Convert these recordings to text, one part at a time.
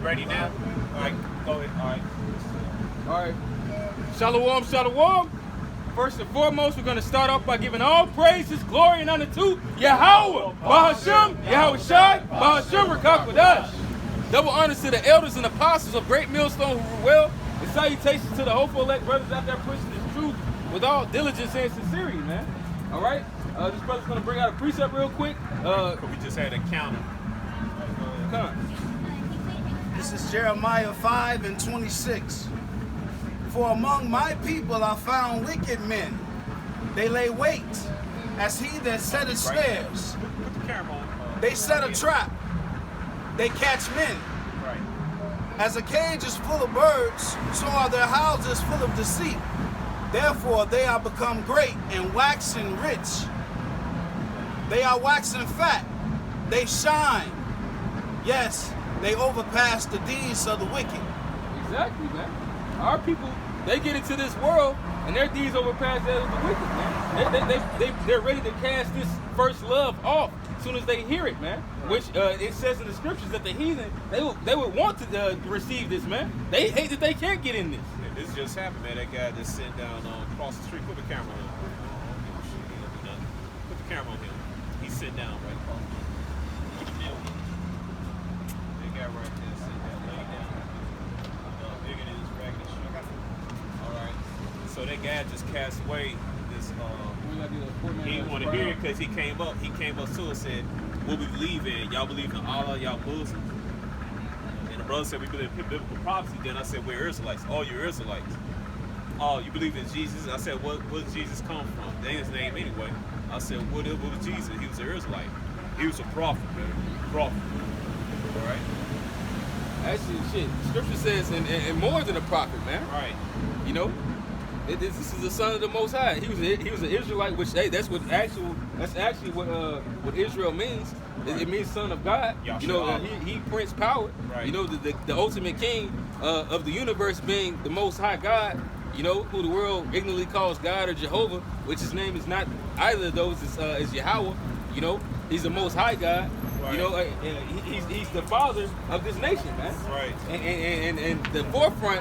ready now? All right, go ahead. All right. Shalom, shalom. First and foremost, we're going to start off by giving all praises, glory, and honor to Yahweh, Bahashem, Yahweh Shai, Bahashem, Rakakwadash. Double honors to the elders and apostles of Great Millstone who rule well, and salutations to the hopeful elect brothers out there pushing this truth with all diligence and sincerity, man. All right? This brother's going to bring out a precept real quick. We just had a counter. Come on. This is Jeremiah 5:26. For among my people I found wicked men. They lay wait as he that setteth snares. Put the camera on. They set a trap. They catch men. Right. As a cage is full of birds, so are their houses full of deceit. Therefore they are become great and waxen rich. They are waxen fat. They shine. Yes, they overpass the deeds of the wicked. Exactly, man. Our people, they get into this world, and their deeds overpass that of the wicked, man. They're ready to cast this first love off as soon as they hear it, man. Which it says in the scriptures that the heathen, they would want to receive this, man. They hate that they can't get in this. Yeah, this just happened, man. That guy just sitting down across the street. Put the camera on him. Put the camera on him. He's sitting down right across. That guy right there sitting down, laying down. Bigger than his regular shit. Alright. So that guy just cast away this he didn't want to hear it because he came up to us and said, what we believe in, y'all believe in Allah, y'all Muslims. And the brother said we believe in biblical prophecy. Then I said, we're Israelites. Oh, you're Israelites. Oh, you believe in Jesus? I said, where did Jesus come from? That ain't his name anyway. I said, what was Jesus? He was an Israelite. He was a prophet, man. Prophet. Alright? Actually, shit, scripture says, and more than a prophet, man. Right. You know? This is the son of the Most High. He was an Israelite, which hey, that's actually what Israel means. Right. It means son of God. You know, he Prince Power. Right. You know, the ultimate king of the universe being the Most High God. You know, who the world ignorantly calls God or Jehovah, which his name is not either of those. Is Yahweh. You know, he's the Most High God. Right. You know, he's the father of this nation, man. Right. And the forefront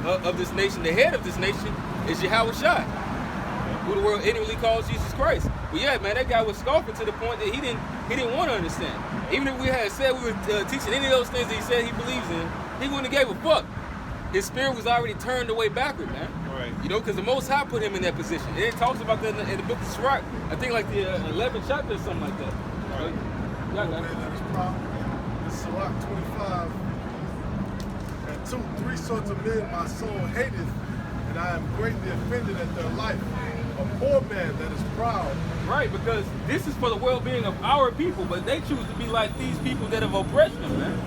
of this nation, the head of this nation, is Yahweh Shai, who the world ignorantly calls Jesus Christ. But yeah, man, that guy was scoffing to the point that he didn't want to understand. Even if we had said we were teaching any of those things that he said he believes in, he wouldn't have gave a fuck. His spirit was already turned away backward, man. Right. You know, because the Most High put him in that position. And it talks about that in the book of Sirach. I think like the 11th chapter or something like that. Right. It's Sirach 25. And 3 sorts of men my soul hateth, and I am greatly offended at their life. A poor man that is proud. Right, because this is for the well-being of our people, but they choose to be like these people that have oppressed them, man.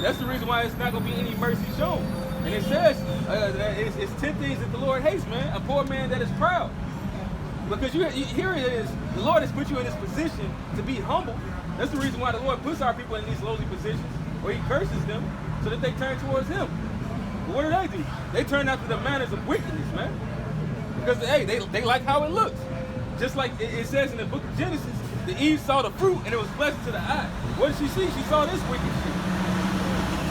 That's the reason why it's not going to be any mercy shown. And it says, it's 10 things that the Lord hates, man. A poor man that is proud. Because here it is, the Lord has put you in this position to be humble. That's the reason why the Lord puts our people in these lowly positions, where he curses them, so that they turn towards him. But what do? They turn after the manners of wickedness, man. Because, hey, they like how it looks. Just like it says in the book of Genesis, the Eve saw the fruit and it was pleasant to the eye. What did she see? She saw this wicked shit.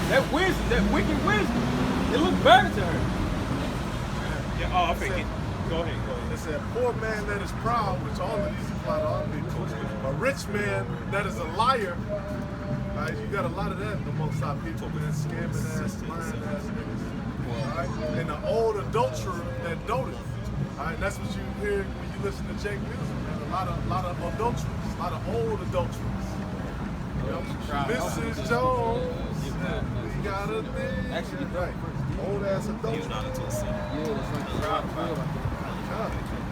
That wisdom, that wicked wisdom, it looked better to her. Yeah, I think go ahead. It said, poor man that is proud, which all of these apply to all people. A rich man that is a liar. Right, you got a lot of that in the Most High people, man, scamming ass, lying ass niggas. Right? And the old adulterer that doted. Alright, that's what you hear when you listen to Jake music, man. A lot of adulterers, a lot of old adulterers. Mrs. Jones, we got a thing. Actually, right. Old ass adulterers. He was not into a sin.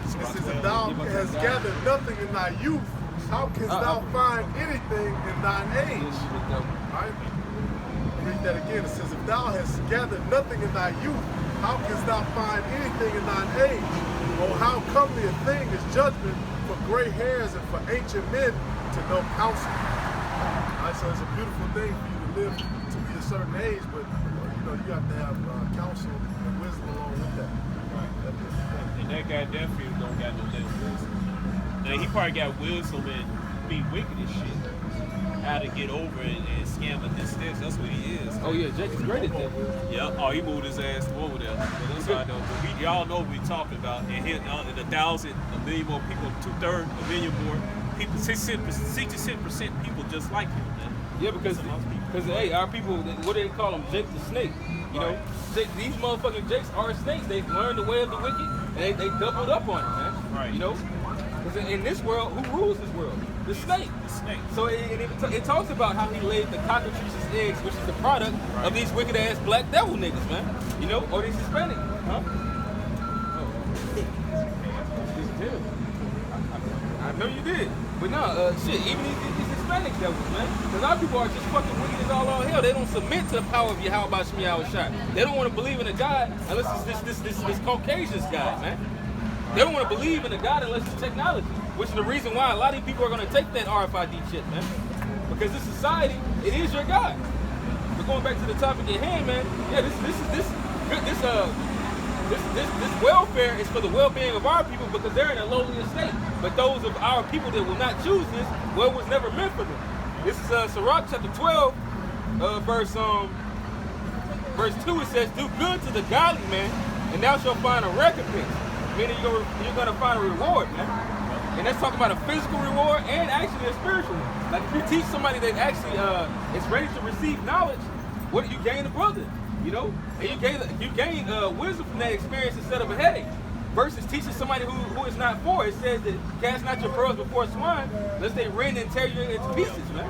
It says, if thou hast gathered nothing in thy youth, how canst thou find anything in thine age? Right? Read that again. It says, if thou hast gathered nothing in thy youth, how canst thou find anything in thine age? Or how comely a thing is judgment for gray hairs and for ancient men to know counsel. Right, so it's a beautiful thing for you to live to be a certain age, but you have to have counsel and wisdom along with that. Right. And that guy definitely don't got no damn wisdom. Now he probably got wisdom and be wicked as shit. How to get over it and scam a this. That's what he is. Oh yeah, Jake is great at that. Yeah. Oh, he moved his ass over there. But that's how I know. But y'all know what we talking about. And here, in 1,000, a million more people, 2/3, a million more people, 67% people just like him, man. Yeah, because hey, our people, what do they call them? Jake the snake. You know, these motherfucking Jakes are snakes. They've learned the way of the wicked, and they doubled up on it, man. Right. You know, because in this world, who rules this world? The snake. The snake. So it talks about how he laid the cockatrice's eggs, which is the product of these wicked ass black devil niggas, man. You know, or these Hispanic, huh? I know you did, but no, shit. Even these Hispanic devils, man. Because our people are just fucking wicked as all hell. They don't submit to the power of Yahweh Shem Yahweh Shai. They don't want to believe in a God unless it's this Caucasian God, man. They don't want to believe in a God unless it's technology, which is the reason why a lot of people are going to take that RFID shit, man. Because this society, it is your God. But going back to the topic at hand, man. Yeah, this welfare is for the well-being of our people because they're in a lowly estate. But those of our people that will not choose this, well, it was never meant for them. This is Sirach chapter 12, verse 2. It says, "Do good to the godly man, and thou shalt find a recompense." Meaning you're gonna find a reward, man. And that's talking about a physical reward and actually a spiritual one. Like if you teach somebody that actually is ready to receive knowledge, what you gain a brother, you know, and you gain wisdom from that experience instead of a headache. Versus teaching somebody who is not for it. It says that cast not your pearls before swine, lest they rend and tear you into pieces, man.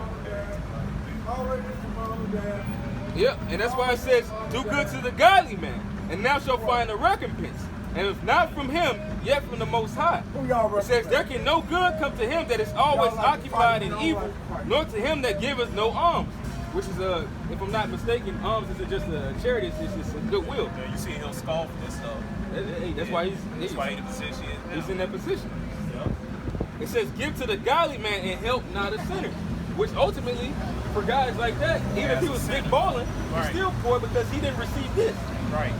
Yep, and that's why it says, "Do good to the godly man, and thou shalt find a recompense. And if not from him, yet from the Most High." It says, "There can no good come to him that is always occupied in evil, nor to him that giveth no alms." Which is, if I'm not mistaken, alms isn't just a charity, it's just a goodwill. Yeah, you see him scoff and stuff. Hey, that's why he's in the position he's in that position. Yeah. It says, "Give to the godly man and help not a sinner." Which ultimately, for guys like that, even if he was big balling, he's still poor because he didn't receive this. Right.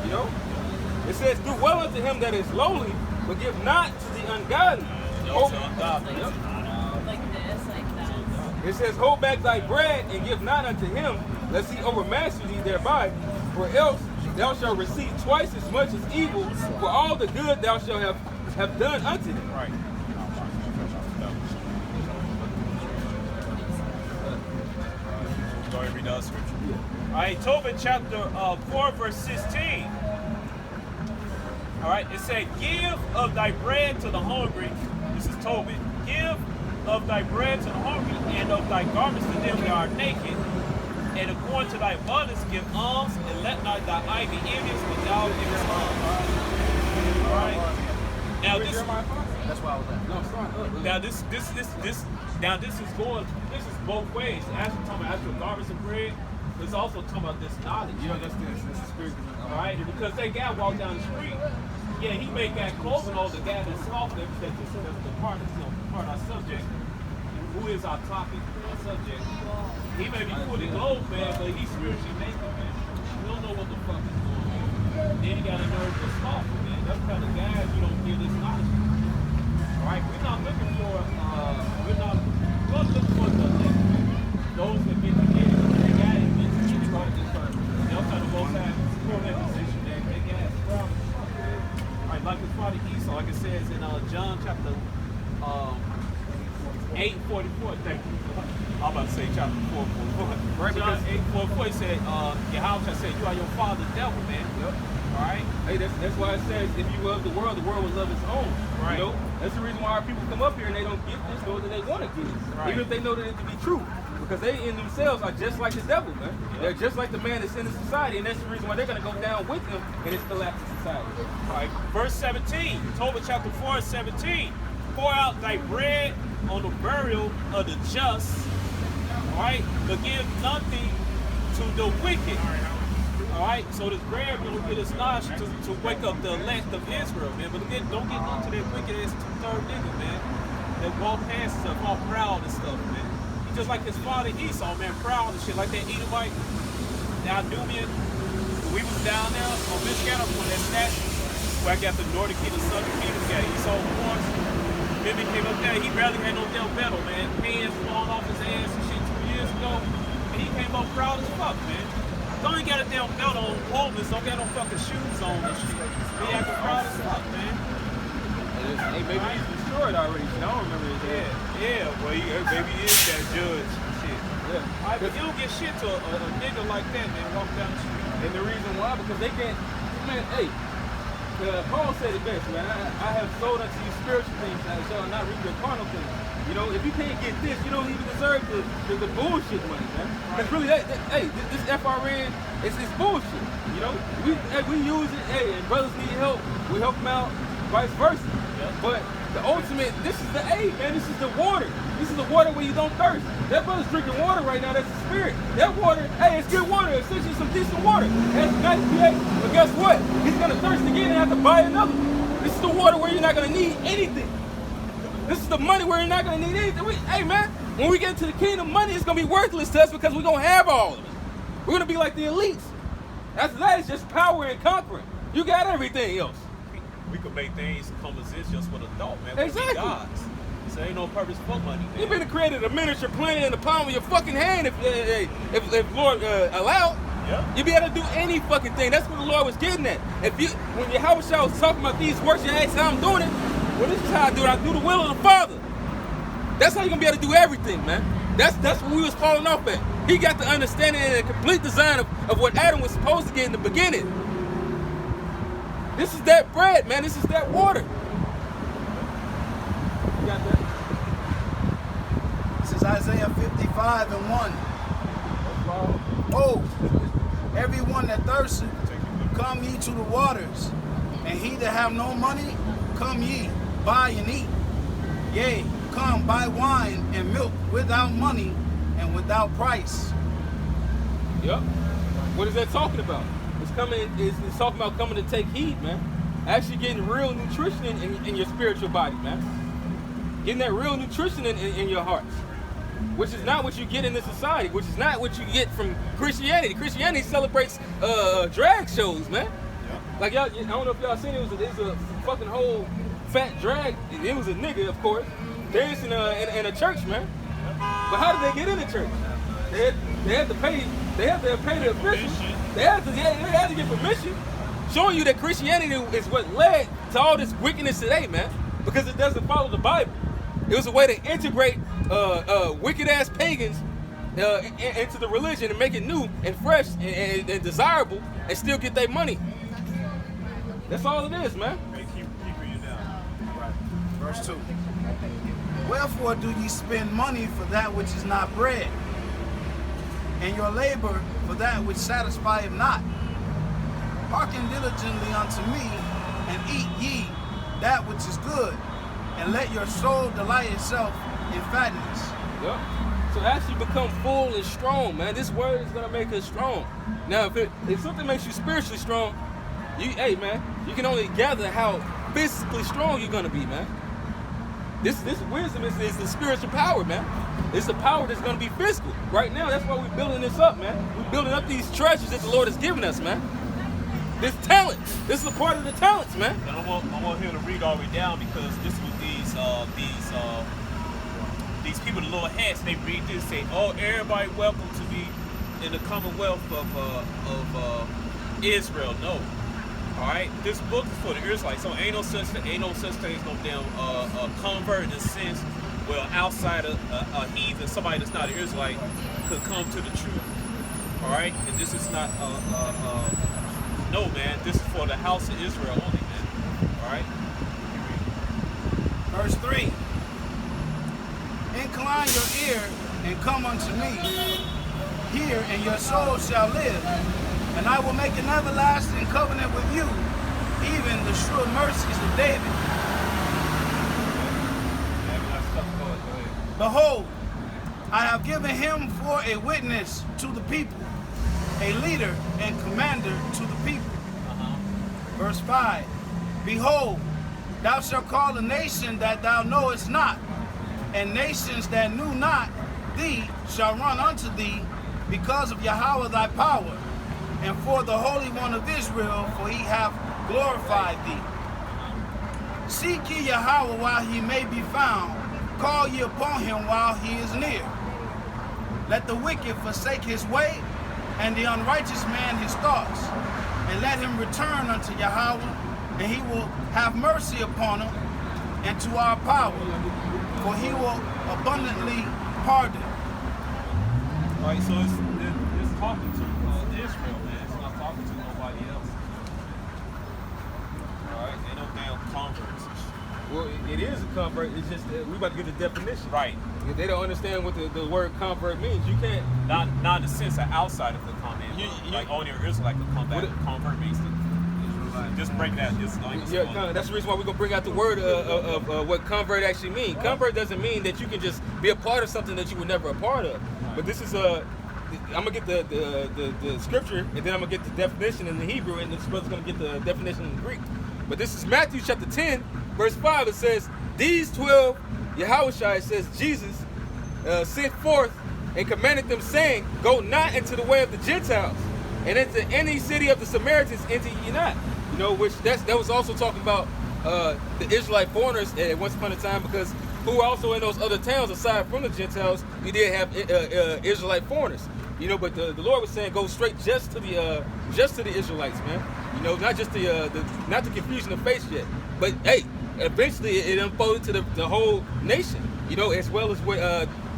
You know? It says, "Do well unto him that is lowly, but give not to the ungodly." No, to ungodly. Yep. Like this, like that. It says, "Hold back thy bread and give not unto him, lest he overmaster thee thereby, for else thou shalt receive twice as much as evil for all the good thou shalt have done unto him." Right. Go ahead and read the scripture. All right, Tobit chapter 4, verse 16. All right, it said, "Give of thy bread to the hungry." This is Tobit. "Give of thy bread to the hungry, and of thy garments to them that are naked. And according to thy abundance give alms, and let not thy eye be envious when thou givest alms." All right. Now this. That's why I was at. No, sorry. Now this is both ways. Actually talking about actual garments of bread. It's also talking about this knowledge. Yeah, that's the spirit. Right? Because that guy walked down the street. Yeah, he may got clothing on the guy that scoffed at everything. This is the part of our subject. Who is our topic, our subject? He may be fully clothed, man, but he's spiritually naked, man. We don't know what the fuck is going on. Then he got a nerve to scoff, man. That's the kind of guys you don't give this knowledge. Alright, we're not looking for the those that get together. They got it, man. They'll try to both sides for that position, man. They got it. Alright, like his father Esau, like it says in John chapter 8:44. Thank you. I'm about to say chapter 4:44. Right, John 8:44 said, Yahweh said, "You are your father's devil, man." Yep. All right. Hey, that's why it says, "If you love the world will love its own." Right. You know, that's the reason why our people come up here and they don't get this, nor do they want to get it, Right. even if they know that it to be true, because they in themselves are just like the devil, man. Yep. They're just like the man that's in the society, and that's the reason why they're gonna go down with him in this collapsing society. All right. Verse 17. Tobit chapter 4, 17. "Pour out thy bread on the burial of the just, all right, but give nothing to the wicked." All right, so this bread will get us knowledge to wake up the elect of Israel, man. But again, don't get none to that wicked ass 2/3 nigga, man. That walk past stuff, all proud and stuff, man. He just like his father Esau, man, proud and shit, like that Edomite, that Nubian. We was down there on Michigan when that statue, where I got the Northern Kingdom, Southern Kingdom, got Esau horns. Then he came up there, he barely had no damn medal, man. Hands falling off his ass and shit 2 years ago. And he he came up proud as fuck, man. Don't even got a damn belt on, homeless, don't got no fucking shoes on and shit. He acting proud as fuck, man. Hey, maybe he's destroyed already. I don't remember his name. Yeah, well, maybe he is that judge. Shit. Yeah. All right, but you don't get shit to a nigga like that, man, walking down the street. And the reason why, because they can't, man, hey, Paul said it best, man. I have sold unto you spiritual things, and I shall not reap your carnal things. You know, if you can't get this, you don't even deserve the bullshit money, man. Because really, hey, this FRN, it's bullshit. You know, we use it, hey, and brothers need help, we help them out, vice versa. Yeah. But the ultimate, this is the aid, man. This is the water. This is the water where you don't thirst. That brother's drinking water right now. That's the spirit. That water, hey, it's good water. It's essentially some decent water. It has nice pH. But guess what? He's gonna thirst again and have to buy another one. This is the water where you're not gonna need anything. This is the money where you're not gonna need anything. Hey, man, when we get into the kingdom, money is gonna be worthless to us because we're gonna have all of it. We're gonna be like the elites. After that, it's just power and conquering. You got everything else. We could make things come exist just for the thought, man. Exactly. Gods. So ain't no purpose for money, man. You've been created a miniature planet in the palm of your fucking hand if Lord allowed. Yeah. You'd be able to do any fucking thing. That's what the Lord was getting at. When Yahweh was talking about these works, you ask how I'm doing it. Well, this is how I do it. I do the will of the Father. That's how you're gonna be able to do everything, man. That's what we was falling off at. He got the understanding and the complete design of what Adam was supposed to get in the beginning. This is that bread, man. This is that water. You got that? This is Isaiah 55 and 1. Oh, everyone that thirsteth, come ye to the waters, and he that have no money, come ye, buy and eat. Yea, come buy wine and milk without money and without price. Yep. What is that talking about? It's talking about coming to take heed, man. Actually getting real nutrition in your spiritual body, man. Getting that real nutrition in your hearts. Which is not what you get in this society, which is not what you get from Christianity. Christianity celebrates drag shows, man. Yeah. Like y'all, I don't know if y'all seen it. It was a fucking whole fat drag. It was a nigga, of course, dancing in a church, man. But how did they get in the church? They had to pay. They had to pay the officials. They had to get permission, showing you that Christianity is what led to all this wickedness today, man. Because it doesn't follow the Bible. It was a way to integrate wicked ass pagans into the religion and make it new and fresh and desirable and still get their money. That's all it is, man. Keep reading down. Right. Verse 2. Wherefore do ye spend money for that which is not bread, and your labor for that which satisfieth not? Hearken diligently unto me, and eat ye that which is good, and let your soul delight itself in fatness. Yep. So actually become full and strong, man. This word is gonna make us strong. Now, if something makes you spiritually strong, hey, man, you can only gather how physically strong you're gonna be, man. This wisdom is the spiritual power, man. It's the power that's gonna be physical. Right now, that's why we're building this up, man. We're building up these treasures that the Lord has given us, man. This talent. This is a part of the talents, man. And I want him to read all the way down because this was these people the Lord has. They read this, say, "Oh, everybody welcome to be in the commonwealth of Israel." No. All right, this book is for the Israelites. So ain't no such thing as no damn convert in the sense. Well, outside of a heathen, somebody that's not an Israelite could come to the truth. All right, and this is not no, man. This is for the house of Israel only, man. All right. Verse 3. Incline your ear and come unto me. Hear, and your soul shall live. And I will make an everlasting covenant with you, even the sure mercies of David. Behold, I have given him for a witness to the people, a leader and commander to the people. Verse 5. Behold, thou shalt call a nation that thou knowest not, and nations that knew not thee shall run unto thee, because of Yahweh thy power, and for the Holy One of Israel, for he hath glorified thee. Seek ye Yahweh while he may be found, call ye upon him while he is near. Let the wicked forsake his way, and the unrighteous man his thoughts. And let him return unto Yahweh, and he will have mercy upon him, and to our power, for he will abundantly pardon. Right, so it's talking to Israel, man. It's not talking to nobody else. Alright, ain't no damn converts. Well, it is a convert. It's just that we about to get the definition. Right. If they don't understand what the word convert means, you can't. Not in the sense of outside of the comment. Like only an Israelite can come back. Convert means to just break that. That's the reason why we're gonna bring out the word of what convert actually means. Convert doesn't mean that you can just be a part of something that you were never a part of. But this is I'm gonna get the scripture, and then I'm gonna get the definition in the Hebrew, and this brother's gonna get the definition in the Greek. But this is Matthew chapter 10, verse 5. It says, "These 12 Yahushua," it says Jesus, sent forth and commanded them, saying, Go not into the way of the Gentiles, and into any city of the Samaritans enter ye not. You know, which that was also talking about the Israelite foreigners at once upon a time, because who were also in those other towns aside from the Gentiles, you did have Israelite foreigners. You know, but the Lord was saying go straight just to the Israelites, man. You know, not just not the confusion of faith yet, but hey, eventually it unfolded to the whole nation. You know, as well as what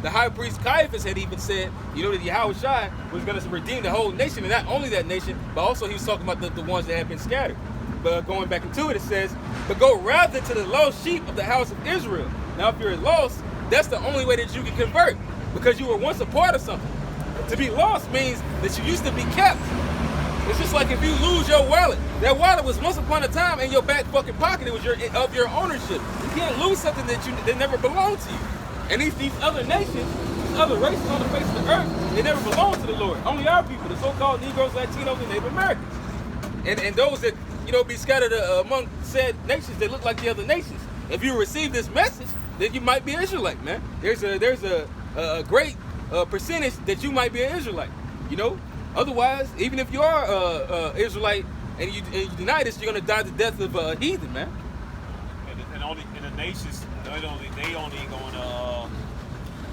the high priest Caiaphas had even said. You know, that Yahushua was going to redeem the whole nation, and not only that nation, but also he was talking about the ones that had been scattered. But going back into it, it says, "But go rather to the lost sheep of the house of Israel." Now, if you're lost, that's the only way that you can convert, because you were once a part of something. To be lost means that you used to be kept. It's just like if you lose your wallet. That wallet was once upon a time in your back fucking pocket. It was of your ownership. You can't lose something that never belonged to you. And these other nations, these other races on the face of the earth, they never belong to the Lord. Only our people, the so-called Negroes, Latinos, and Native Americans. And those that, you know, be scattered among said nations that look like the other nations. If you receive this message, then you might be an Israelite, man. There's a great percentage that you might be an Israelite, you know. Otherwise, even if you are Israelite and you deny this, you're gonna die the death of a heathen, man. And only in the nations, they only gonna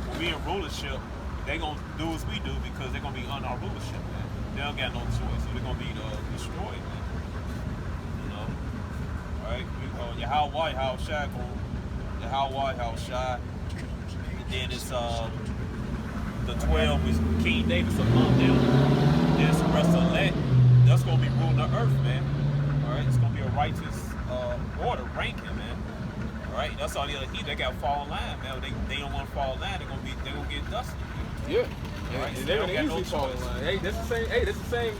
when we in rulership, they gonna do as we do because they're gonna be under our rulership, man. They don't got no choice, so they're gonna be destroyed, man. You know, all right? Yahweh, and then it's the 12 is King David's among them. There's the rest of that. That's gonna be ruling the earth, man. All right, it's gonna be a righteous order, ranking, man. All right, that's all the other heat. They got to fall in line, man. They don't want to fall in line. They're gonna get dusted. Yeah. All right, so they're gonna no easily fall in line. Hey, that's the same. Hey, that's the same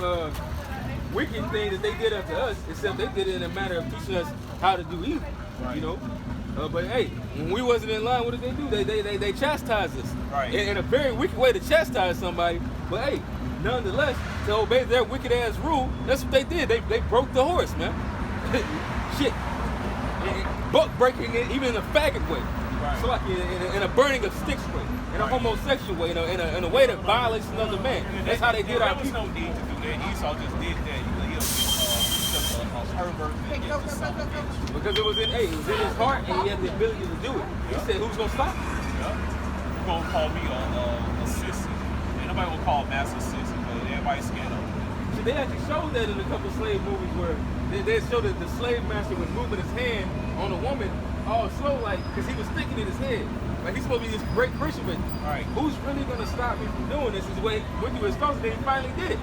wicked thing that they did unto us, except they did it in a matter of teaching us how to do evil. Right. You know. But hey, when we wasn't in line, what did they do? They chastised us. Right. In a very wicked way to chastise somebody. But hey, nonetheless, to obey their wicked ass rule, that's what they did. They broke the horse, man. Shit. Buck breaking it even in a faggot way. Right. So like in a burning of sticks way, in a homosexual way, in a way that violates another man. That's how they did our people. There was no need to do that. Esau just did that. He was just a pervert. Because it was in his heart, and he had the ability to do it. He said, "Who's gonna stop me?" You're gonna call me a sissy. Ain't nobody gonna call master sissy, but everybody's scared of him. So they actually showed that in a couple of slave movies where they showed that the slave master was moving his hand on a woman all slow, like, because he was thinking in his head. Like, he's supposed to be this great Christian, but who's really gonna stop me from doing this? Is the way he went through his thoughts, and then he finally did it.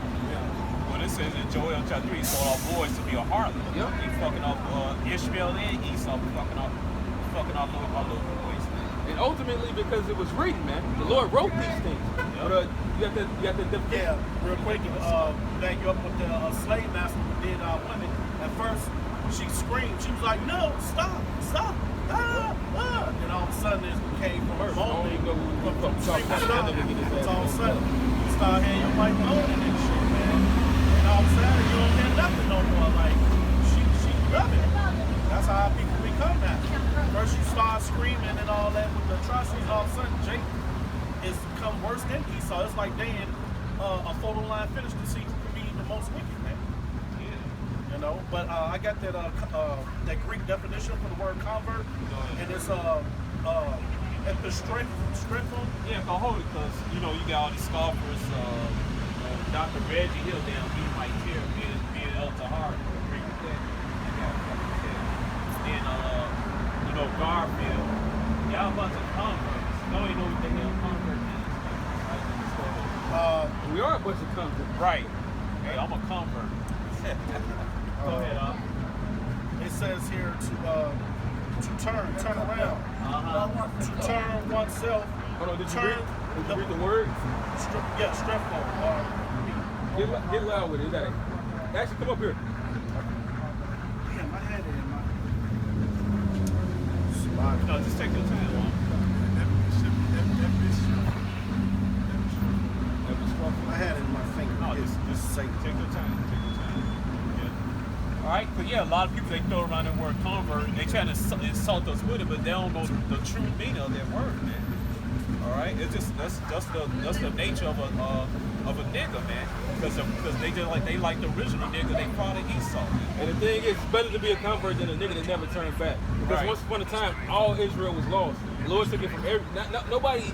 Well, it says in Joel chapter 3, he sold our boys to be a harlot. Yep. He fucking up Ishmael and Esau, fucking our little boys, man. And ultimately, because it was written, man, the Lord wrote these things. But you got the yeah, real quick, back you up with the slave master who did women. At first, she screamed. She was like, "No, stop! Ah, ah!" And all of a sudden, it came from her moaning, from screaming, "Stop!" So all of a sudden, you start hearing your wife moaning and shit, man. And all of a sudden, you don't hear nothing no more. Like she love it. That's how people become now. First, you start screaming and all that with the atrocities. All of a sudden, Jacob is become worse than Esau. It's like they in a photo line finish to see who can be the most wicked, man. You know, but I got that Greek definition for the word convert, and it's Epistrefo? Yeah, go hold it, because, you know, you got all these scoffers, Dr. Reggie Hill down, he might tear being El Tahar, agree with that. Then, you know, Garfield, y'all a bunch of converts. Don't even know what the hell convert is. We are a bunch of converts. Right. Hey, I'm a convert. Go ahead, It says here to turn around. To turn oneself. Hold on, did you read the word? Strefo. Get loud with it. Actually, come up here. Damn, I had it in my. No, just take your time, man. I had it in my finger. No, just take your time. All right, but yeah, a lot of people, they throw around the word convert. They try to insult us with it, but they don't know the true meaning of that word, man. All right, it's just that's the nature of a nigga, man. Because they like the original nigga. They probably Esau. Man. And the thing is, it's better to be a convert than a nigga that never turned back. Because Right. once upon a time, all Israel was lost. The Lord took it from nobody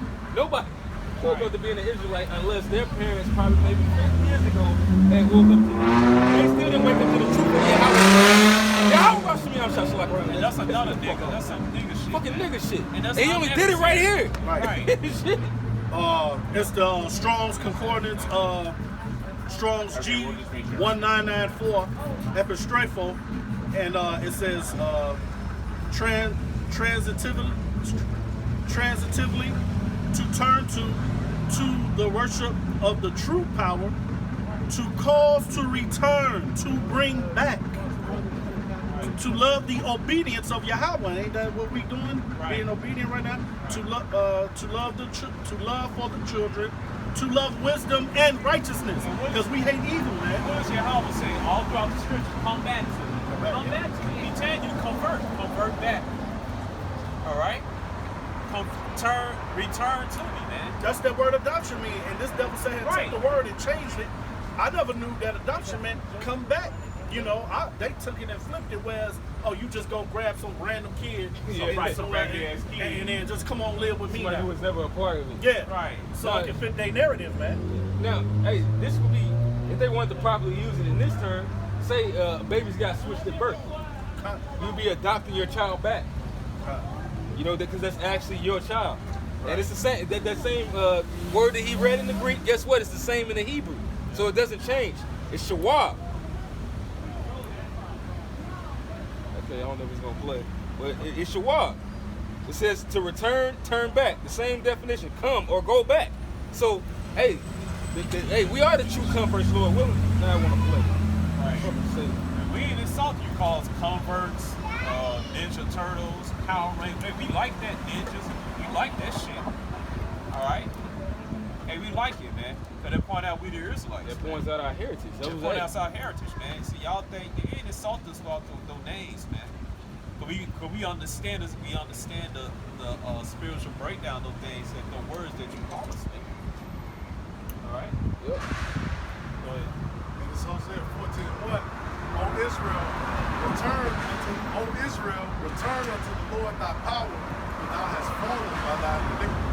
woke up to being an Israelite unless their parents probably maybe 50 years ago had woke up to it. They still didn't wake up to the truth of And that's another nigga. That's some nigga shit. fucking man. nigga shit. And that's he only did it right here. Right. Shit. It's the Strong's Concordance, Strong's G1994, Epistrefo, and it says transitively to turn to the worship of the true power, to cause to return, to bring back, to love the obedience of Yahweh. Ain't that what we doing? Right. Being obedient right now. To love for the children, to love wisdom and righteousness, because we hate evil, man. What does Yahweh say all throughout the scripture? Come back to me. Come back to me. He telling you to convert back. All right? Return to me, man. That's that word adoption mean. And this devil said, Right. took the word and changed it. I never knew that adoption meant come back. You know, they took it and flipped it, whereas, you just go grab some random kid, and then just come on live with me Somebody now. who was never a part of it. Yeah, Right. So I can fit their narrative, man. Now, hey, this would be, if they wanted to properly use it in this term, say babies got switched at birth. You'd be adopting your child back. You know, because that's actually your child. Right. And it's the same, that same word that he read in the Greek, guess what? It's the same in the Hebrew. So it doesn't change. It's shawab. Okay, I don't know if it's going to play. But it's shawab. It says to return, turn back. The same definition, come or go back. So, hey, we are the true converts, Lord willing. Now I want to play. Right. We ain't insult you, call us converts, Ninja Turtles, Power Rangers. Hey, we like that, ninjas. We like that shit. All right? Hey, we like it, man. Because they point out we the Israelites. That points out our heritage. They point out our heritage, man. See, y'all think you ain't insult us about those names, man. Cause we understand this. We understand the spiritual breakdown of things and the words that you call us, man. All right. Yep. Go ahead. And it's Hosea 14:1. O Israel, return unto the Lord thy power, for thou hast fallen by thy iniquity.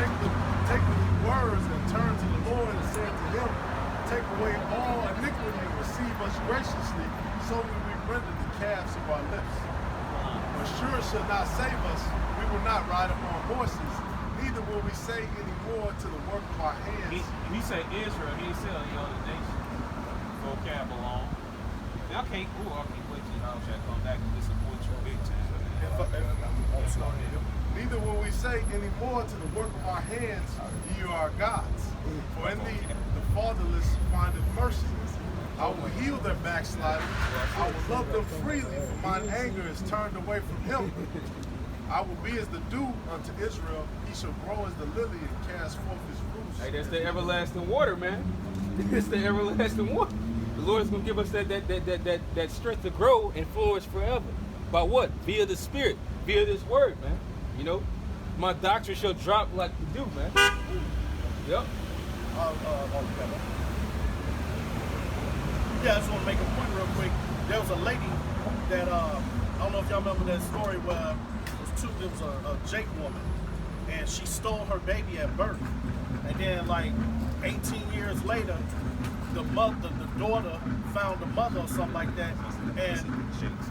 Take the words and turn to the Lord and say unto him, take away all iniquity and receive us graciously, so will we render the calves of our lips. For sure shall not save us, we will not ride upon horses, neither will we say any more to the work of our hands. He said Israel, he said any other nation. Vocab alone. I can't wait till y'all try to come back and disappoint you big time. Neither will we say any more to the work of our hands, ye are our gods. For in thee the fatherless findeth mercy. I will heal their backsliding. I will love them freely, for mine anger is turned away from him. I will be as the dew unto Israel. He shall grow as the lily and cast forth his roots. Hey, that's the everlasting water, man. It's the everlasting water. The Lord's gonna give us that strength to grow and flourish forever. By what? Via the Spirit, via this word, man. You know, my doctrine shall drop like the dew, man. Yep. Yeah, I just want to make a point real quick. There was a lady that, I don't know if y'all remember that story where it was There was a Jake woman, and she stole her baby at birth. And then, like 18 years later, the daughter found the mother or something like that, and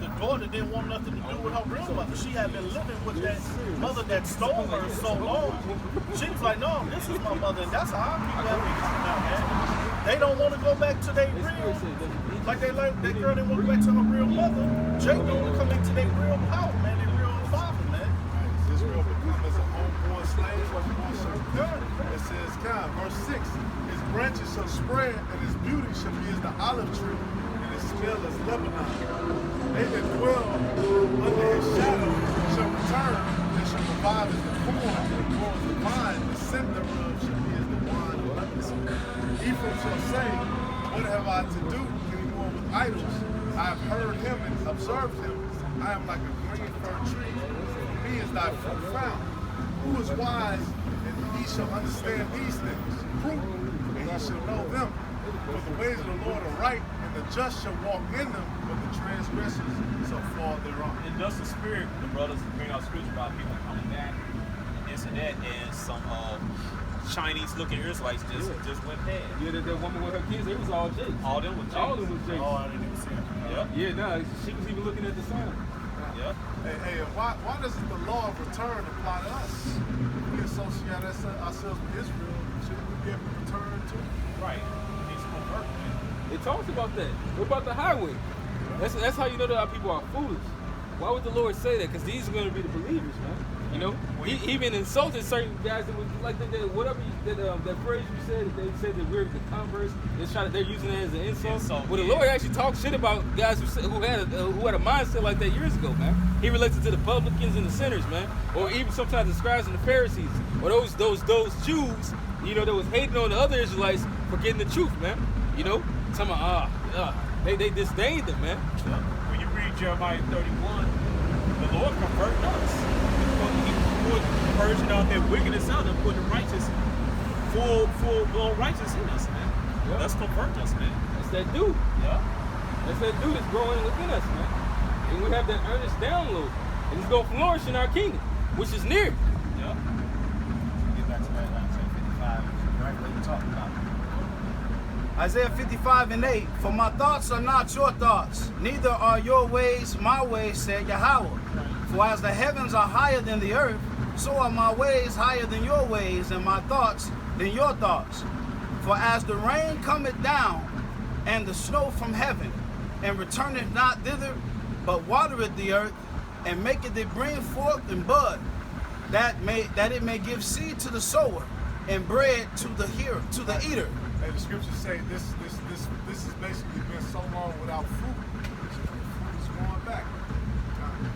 the daughter didn't want nothing to do with her real mother. She had been living with that mother that stole her so long. She was like, no, this is my mother, and that's how our people have been now, man. They don't want to go back to their real, like that girl didn't want to go back to her real mother. Jake don't want to come back to their real power, man, their real father, man. Israel become as a homeborn slave or born servant. It says, God, verse 6, his branches shall spread, and his beauty shall be as the olive tree, and his smell as Lebanon. They that dwell under his shadow shall return, and shall revive as the corn, and grow as the vine, the scent thereof shall be as the wine of Lebanon. Ephraim shall say, what have I to do any more with idols? I have heard him and observed him. I am like a green fir tree. For me is thy fruit found. Who is wise, and he shall understand these things. Prudent, and he shall know them. For the ways of the Lord are right, and the just shall walk in them, but the transgressors shall fall thereon. And thus the spirit, the brothers bring out scripture about people coming back, and this and that, and some Chinese-looking Israelites just went bad. Yeah, that woman with her kids, it was all Jakes. All them was Jakes. All of them was Jakes. Oh, I didn't even see it. Yep. Yeah, nah, she was even looking at the sign. Yep. Hey, why doesn't the law of return apply to us? We associate ourselves with Israel. Shouldn't we be able to return too? Right. It's gonna work, man. It talks about that. What about the highway? That's how you know that our people are foolish. Why would the Lord say that? Because these are going to be the believers, man. You know, he even insulted certain guys that was like that phrase you said. That they said that we're the converse. They're using it as an insult. Well, the Lord actually talked shit about guys who had a mindset like that years ago, man. He relates it to the publicans and the sinners, man, or even sometimes the scribes and the Pharisees, or those Jews, you know, that was hating on the other Israelites for getting the truth, man. You know, talking about they disdained them, man. When you read Jeremiah 31, the Lord converted us. He purging out that wickedness out and putting righteous, full-blown righteous in us, man. Yeah. That's convert us, man. That's that dude. Yeah. That's that dude that's growing within us, man. And we have that earnest download. And it's going to flourish in our kingdom, which is near. Yeah. Get back to that Isaiah 55, right what you talking about. Isaiah 55 and 8, for my thoughts are not your thoughts, neither are your ways my ways, said Yahweh. For as the heavens are higher than the earth, so are my ways higher than your ways, and my thoughts than your thoughts. For as the rain cometh down, and the snow from heaven, and returneth not thither, but watereth the earth, and maketh it bring forth and bud, that it may give seed to the sower, and bread to the eater. Hey, the scriptures say this has basically been so long without fruit. Fruit is going back.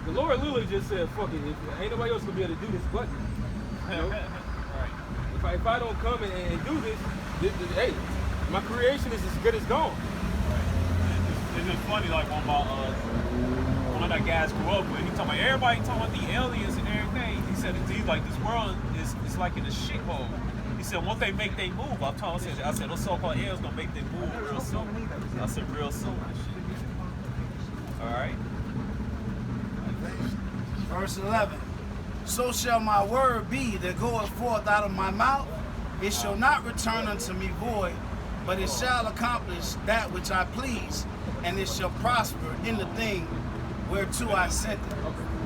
The Lord literally just said, fuck it, ain't nobody else going to be able to do this but me. You know? Right. If I don't come and do this, hey, my creation is as good as gone. Right. It's just funny, like one of that guys grew up with, he talking about everybody talking about the aliens and everything. He said he's like this world is like in a shithole. He said once they make they move, I said those so-called aliens gonna make they move real soon. I said real soon. All right. Verse 11, so shall my word be that goeth forth out of my mouth. It shall not return unto me void, but it shall accomplish that which I please, and it shall prosper in the thing whereto I sent it.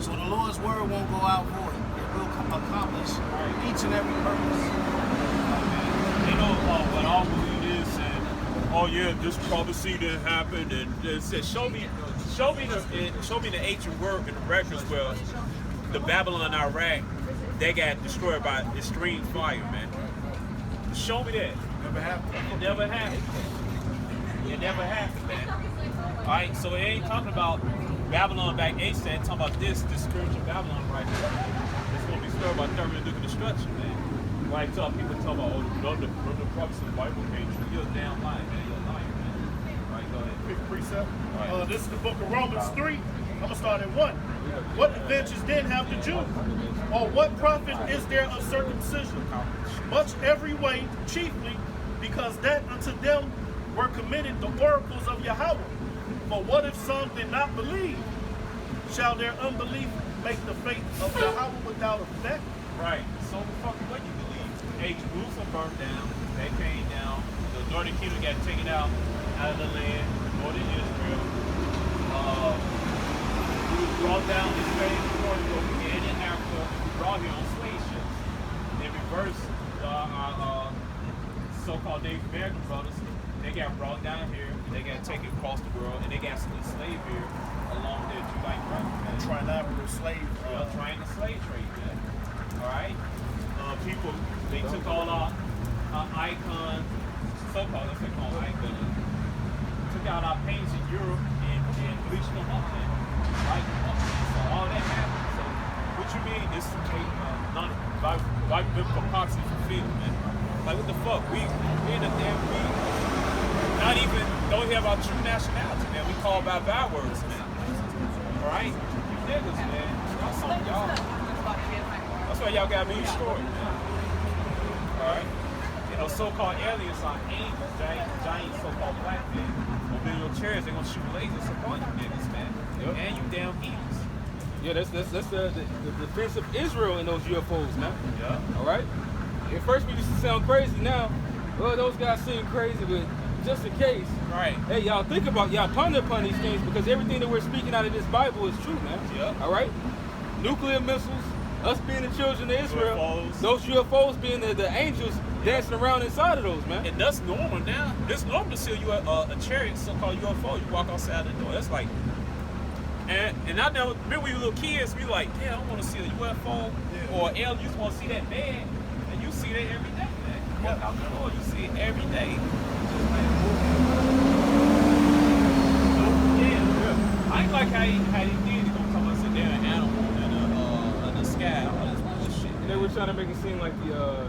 So the Lord's word won't go out void. It will accomplish each and every purpose. You know what all believe is, and oh yeah, this prophecy didn't happen, and it said, show me the ancient word in the records where the Babylon and Iraq, they got destroyed by extreme fire, man. Show me that. Never happened. It never happened. It never happened, man. All right, so it ain't talking about Babylon back ASAP, it's talking about this spiritual Babylon right here. It's going to be destroyed by thermonuclear destruction, man. Like people talk about, oh, the prophecy of the Bible came true. You're a damn liar, man. You're a liar, man. All right, go ahead. Quick precept. Right. This is the book of Romans 3. I'm going to start at 1. What advantage then have the Jews? Or what profit is there of circumcision? Much every way, chiefly, because that unto them were committed the oracles of Yahweh. For what if some did not believe? Shall their unbelief make the faith of Yahweh without effect? Right. So fuck what you believe. Hey, Jerusalem burned down. They came down. The northern kingdom got taken out of the land. Northern Israel. We was brought down this way in Portugal and in Africa. We brought here on slave ships. They reversed our so-called Native American brothers. They got brought down here. They got taken across the world, and they got enslaved here along their July route. Trilateral slave. Trying to slave trade, man. All right. People, they took all our icons, so-called, let's say called icons, took out our paintings in Europe and bleached them up, man. Right? So all that happened. So what you mean? This is non-biblical prophecy fulfilled, man. Like what the fuck? We in a damn not even don't have our true nationality, man. We call by bad words, man. All right? You niggas, man. Y'all. That's why y'all gotta be destroyed, man. All right? You know, so-called aliens are angels, giant so-called black men. Over in your chairs, they're gonna shoot lasers upon you niggas, man. Yep. And you damn heathens. Yeah, that's the defense of Israel in those UFOs, man. Yeah. All right. At first we used to sound crazy. Now, well, those guys seem crazy, but just in case, Right. hey, y'all think about, y'all ponder upon these things because everything that we're speaking out of this Bible is true, man. Yeah. All right. Nuclear missiles, us being the children of Israel, UFOs. those UFOs being the angels dancing around inside of those, man. And that's normal now. It's normal to see a chariot, so-called UFO. You walk outside the door. That's like, and I know, remember when we were little kids, we like, yeah, I want to see a UFO or alien. You just want to see that man, and you see that every day, man. You walk out the door, you see it every day. Yeah. I ain't like how he did. He's gonna come and sit there, an animal in the sky, all this bullshit. They were trying to make it seem like the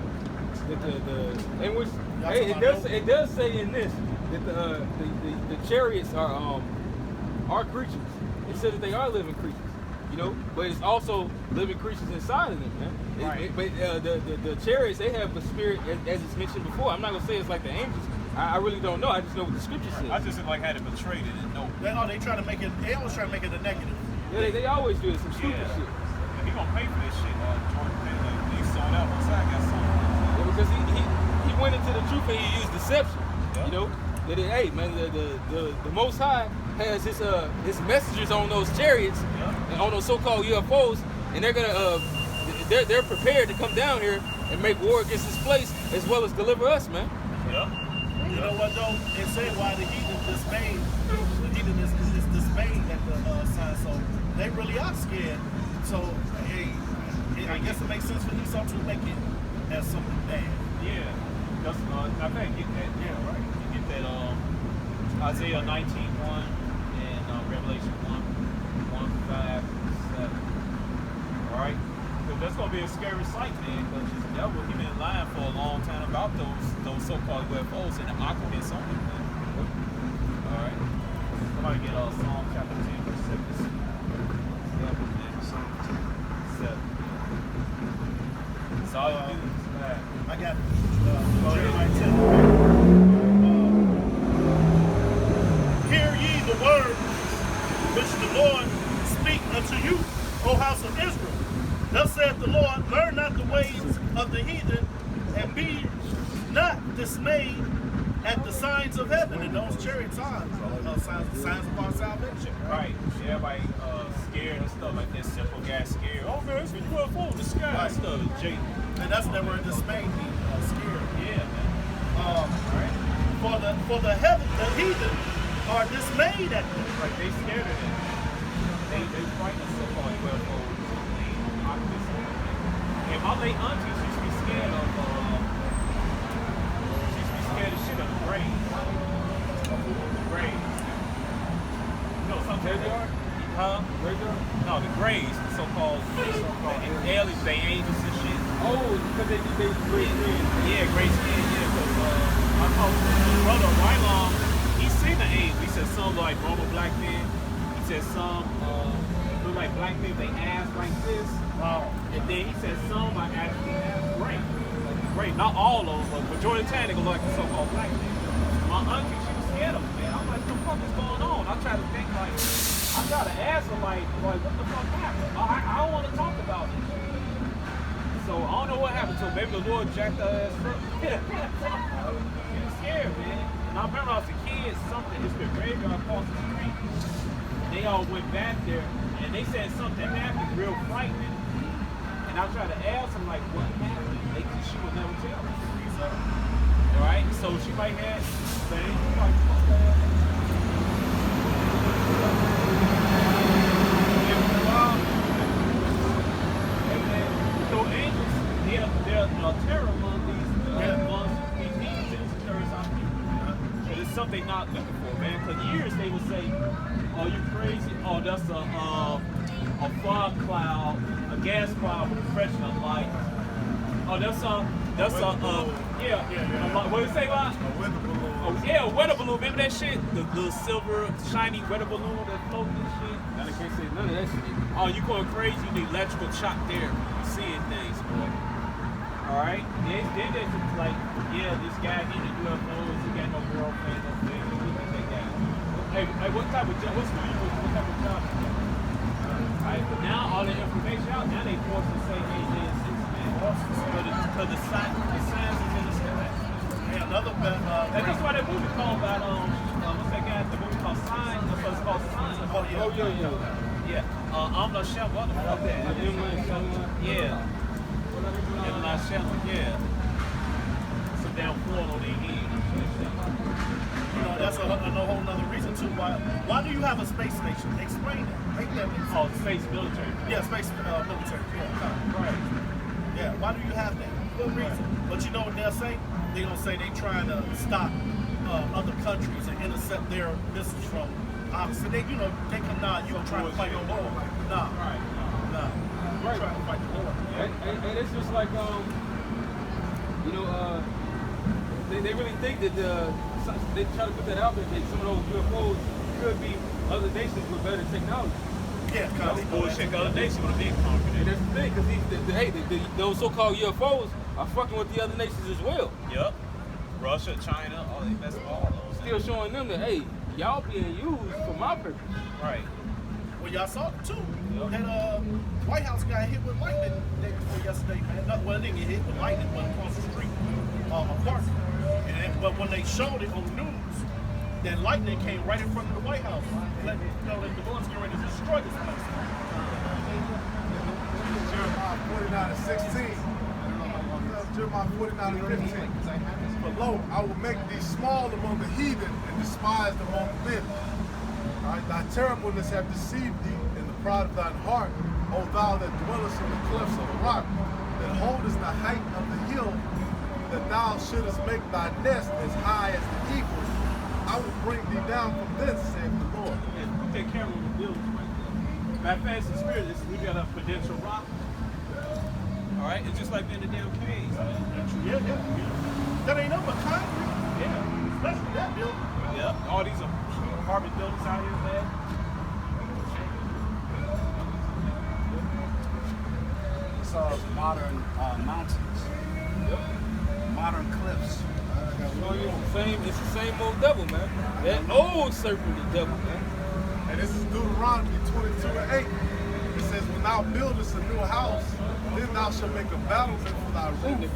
in which hey, it does say in this that the chariots are creatures. It says that they are living creatures, you know, but it's also living creatures inside of them, man. Right. But the chariots, they have a spirit, as it's mentioned before. I'm not gonna say it's like the angels. I really don't know. I just know what the scripture says. I just didn't like how they portrayed it and no. They try to make it. They always try to make it a negative. Yeah, they always do this, some stupid shit. Yeah, he gonna pay for this shit. Jordan Taylor, he sold out one side, got sold. Yeah, because he went into the truth and he used deception. Yeah. You know, that hey man, the Most High has his messengers on those chariots and on those so-called UFOs, and they're gonna they're prepared to come down here and make war against this place as well as deliver us, man. Yeah. You know what though? It said why the heathen dismayed. The heathen is dismayed at the sign, so they really are scared. So I guess it makes sense for Esau to make it as something bad. Yeah. That's, I think get that. Yeah, right. You get that Isaiah 19:1 and Revelation 1:5, 7. All right. Because that's gonna be a scary sight, man. Because the devil, he been lying for a long time about those so-called UFOs and the occupants on it, man. All right. Somebody get Psalm chapter 10, verse 7. It's all you do. I got Jeremiah 10. Hear ye the word which the Lord speak unto you, O house of Israel. Thus saith the Lord, learn not the ways of the heathen, and be not dismayed at the signs of heaven. And those chariot signs of our salvation. Right. Everybody scared and stuff like that. Simple guy scared. Oh man, it's a UFO in the sky. Right. Stuff. Jake. And that's never dismayed me, scared. Yeah, man. Right. For the heathen are dismayed at them. Right. They scared of it. They frightened so-called UFOs. And my late auntie, she used to be scared of shit of the grave. The grave. You know something? Huh? Graveyard? No, the graves, the so-called aliens, they angels and shit. Oh, because they great skin. Yeah, great skin, yeah. Because I talked to my brother right long, he seen the angels. He said some look like normal black men. He said some look like black men, they ass like this. And then he said some are actually gray. Gray. Not all of them, but majority of the time they go like the so-called black men. My auntie, she was scared of them, man. I'm like, what the fuck is going on? I try to think like, I try to ask her like what the fuck happened? I So maybe the Lord jacked our ass up. It was scared, man. And I remember I was a kid, something, it's the graveyard across the street. They all went back there, and they said something happened real frightening. And I tried to ask them, like, what happened? She would never tell me. All right, so she might have things. So angels, they're terror among these heathens, terrorists out people. But it's something not looking for, man. For years they would say, "Oh, you crazy? Oh, that's a fog cloud, a gas cloud with refreshing of light. Oh, that's what did it say about? A weather balloon. Oh, yeah, a weather balloon. Remember that shit? The silver, shiny weather balloon that floated and shit? Now they can't say none of that shit. Oh, you going crazy? You need electrical shock therapy. You seeing things, boy. All right? Then there's just like, yeah, this guy needed UFOs. He got no girlfriend, no family. Hey, what type of job? What type of job? All right, but now all the information out, now they forced to say, hey, this, man. Because the signs is in the sky. Yeah, another That's why that movie called about, what's that guy? The movie called Signs. That's what it's called, Signs. Oh, yeah. Yeah. I'm not sure what the fuck that is. Yeah. M. Shelton, yeah. Some damn foil on their head. You know, that's a whole nother reason too. Why do you have a space station? Explain that. Make that make sense. Oh, space military. Yeah, space military. Yeah, Right. yeah. Why do you have that? What reason? But you know what they'll say? They don't say they trying to stop other countries and intercept their missiles from. Obviously, they they come nah. You trying to fight the war? Nah. Right. Nah. You're trying to fight the war. And it's just like, they really think that they try to put that out there that some of those UFOs could be other nations with better technology. Yeah, That's bullshit. Other nations would have been conquered. And that's the thing, because those so-called UFOs are fucking with the other nations as well. Yep. Russia, China, all they mess with all those. Still showing them that, hey, y'all being used for my purpose. Right. Well, y'all saw it too. Yep. That White House got hit with lightning day before yesterday, man. Well, it didn't get hit with lightning, but across the street, apartment. But when they showed it on the news, that lightning came right in front of the White House. Let me know that the Lord's getting ready to destroy this place. Jeremiah 49:16. Jeremiah 49:15. But lo, I will make thee small among the heathen and despised among men. Alright, thy terribleness have deceived thee in the pride of thine heart, O thou that dwellest in the cliffs of the rock, that holdest the height of the hill, that thou shouldest make thy nest as high as the eagle. I will bring thee down from thence, saith the Lord. And we take care of the buildings right there. Matter of fact, it's the spirit. We got a Prudential Rock. All right, it's just like in the damn caves. Yeah. That ain't nothing but concrete. Yeah. Especially that building. Yeah. All these apartment buildings out here, man. It's modern mountains, modern cliffs. It's the same old devil, man. That old serpent, the devil, man. And this is Deuteronomy 22:8. It says, when thou buildest a new house, then thou shalt make a battlement for thy roof.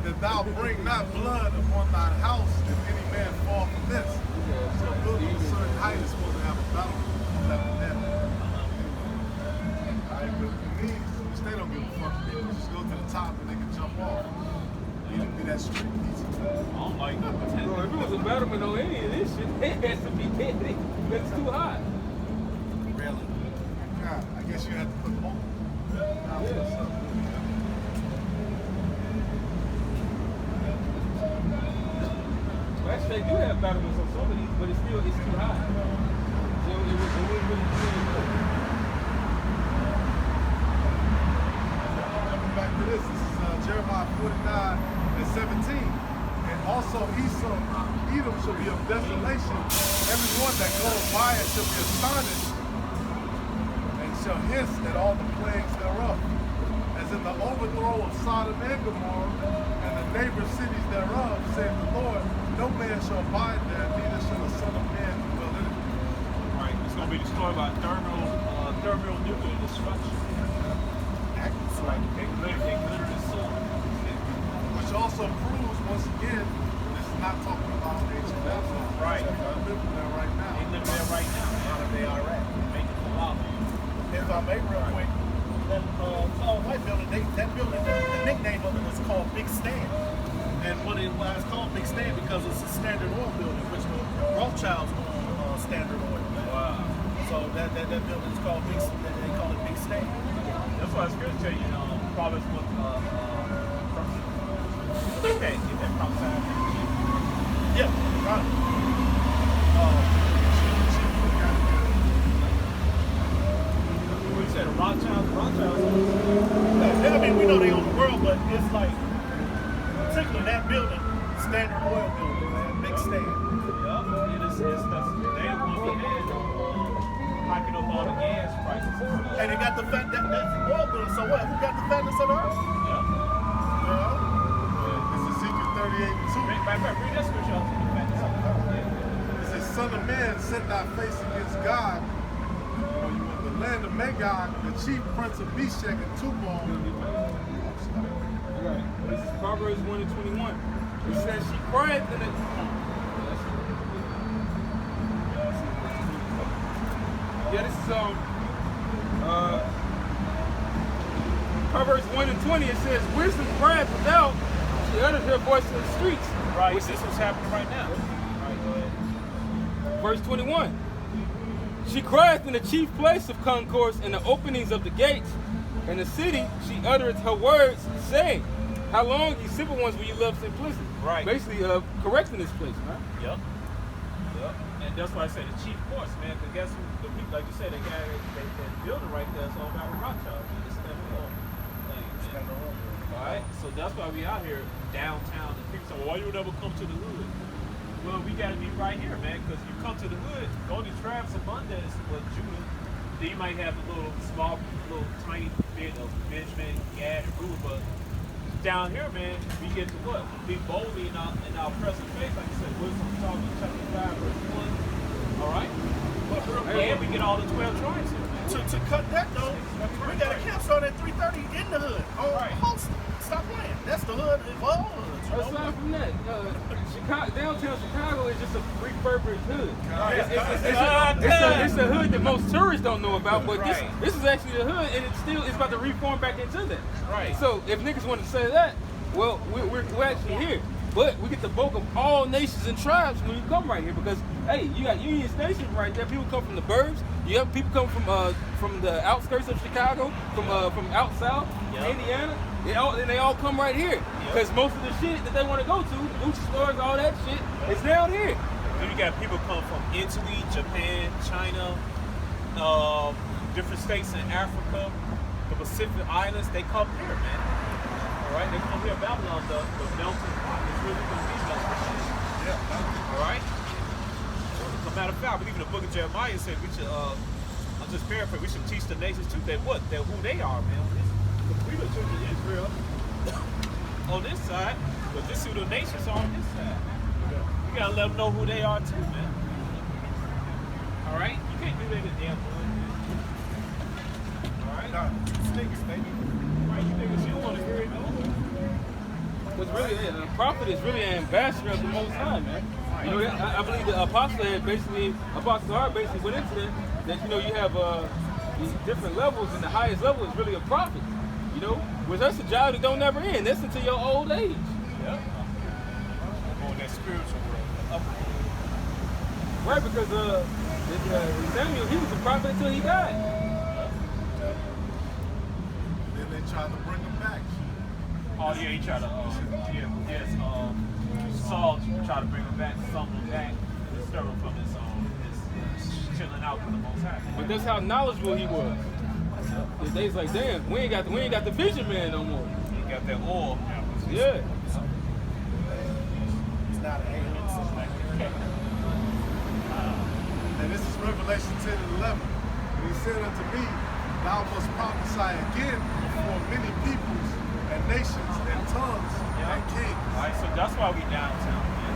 That thou bring not blood upon thine house, if any man fall from this. So building a certain height is supposed to have a battlement for that. Alright, but for me, which they don't give a fuck, they just go to the top and they can jump off. You need to be that street easy. I don't like that. Bro, if it was a battlement on any of this shit, it has to be dead. It's too high. Really? God, I guess you had to put more. Well, actually, they do have battlements on some of these, but it's too high. So it wouldn't really do anything. Coming back to this is Jeremiah 49:17. And also Edom shall be of desolation. Everyone that goes by it shall be astonished, and shall hiss at all the plagues thereof. As in the overthrow of Sodom and Gomorrah, and the neighbor cities thereof, saith the Lord, no man shall abide there, neither shall the Son of Man dwell in it. Right. It's going to be destroyed by thermal nuclear destruction. Right. They literally soon. also proves, once again, this is not talking about ancient Babylon. Right. They're living there right now. They live there right now, man. They are at. Making the law. If I may real quick, that tall white building, that building, the nickname of it was called Big Stand. And why it's called Big Stand because it's a Standard Oil building, which the Rothschilds own Standard Oil. Wow. So that building is called Big Stand. They call it Big Stand. That's why it's good to tell you, Proverbs was okay, get that prophesied. Yeah, right. What you said, the Rothschilds? I mean, we know they own the world, but it's like, particularly that building, Standard Oil building, man, Big Stand. Yeah, it is. They want to be hiking up all the gas prices. And they got the fact that's oil building. So what? Who got the fatness of the earth? Yeah. It's Ezekiel 38:2. Read that scripture. It says, Son of man, set thy face against God. For you in the land of Magog, the chief prince of Meshach and Tubal. Right. This is Proverbs 1:21. It says she cried in the. Yeah, this is Proverbs 1:20. It says, "Wisdom cried without; she uttered her voice in the streets." Right. This is what's happening right now. Right. Go ahead. Verse 21. She crieth in the chief place of concourse, in the openings of the gates. In the city, she uttereth her words, saying, "How long, ye simple ones, will you love simplicity?" Right. Basically, correcting this place, right? Yep. And that's why I say the chief force, man. Because guess who? The people, like you said, they got that building right there. It's all about the Rothschilds. It's that whole thing, man. All right. So that's why we out here downtown. And people say, "Well, why you never come to the hood?" Well, we got to be right here, man. Because you come to the hood, go to Travis Abundance with Judah. Then you might have a little tiny bit of Benjamin, Gad, and Reuben, but down here, man, we get to what? Be boldly in our present faith, like you said, Wisdom talking chapter 5, verse 1. All right? And we get all the 12 tribes here, man. To cut that though, we got a campsite at 3:30 in the hood. Oh, Right. Stop playing. That's the hood of all hoods. You know? Aside from that, downtown Chicago is just a refurbished hood. It's a hood that most tourists don't know about, but this is actually a hood, and it's about to reform back into that. Right. So if niggas want to say that, well, we're actually here. But we get the bulk of all nations and tribes when you come right here because, hey, you got Union Station right there. People come from the burbs. You have people come from the outskirts of Chicago, from out south, Indiana. They all come right here because most of the shit that they want to go to, the Gucci stores, all that shit, is down here. Then you got people come from Italy, Japan, China, different states in Africa, the Pacific Islands. They come here, man. All right, they come here. Babylon, the melting pot is really going to be melting. Yeah. All right. As a matter of fact, I believe in the book of Jeremiah it said we should. I'm just paraphrasing. We should teach the nations too that who they are, man. We the children of Israel on this side, but this is who the nations are on this side. You gotta let them know who they are too, man. All right, you can't do that in damn boy. All right, sneakers, baby. Right, you niggas, you don't want to hear it, no. What's really a prophet is really an ambassador of the Most High, man. You know, I believe the Apostle Hart basically went into that. You know, you have these different levels, and the highest level is really a prophet. You know, which that's a job that don't never end. That's until your old age. Yeah. On that spiritual world, right? Because Samuel, he was a prophet until he died. Then they tried to bring him back. Oh yeah, he tried to. Saul tried to bring him back, summon him back, and disturb him from his chilling out with the Most High. But that's how knowledgeable he was. They's like, damn, we ain't got the vision man no more. He got that oil. Yeah. It's not an alien situation. And this is Revelation 10 and 11. And he said unto me, thou must prophesy again before many peoples and nations and tongues and kings. All right, so that's why we downtown, man.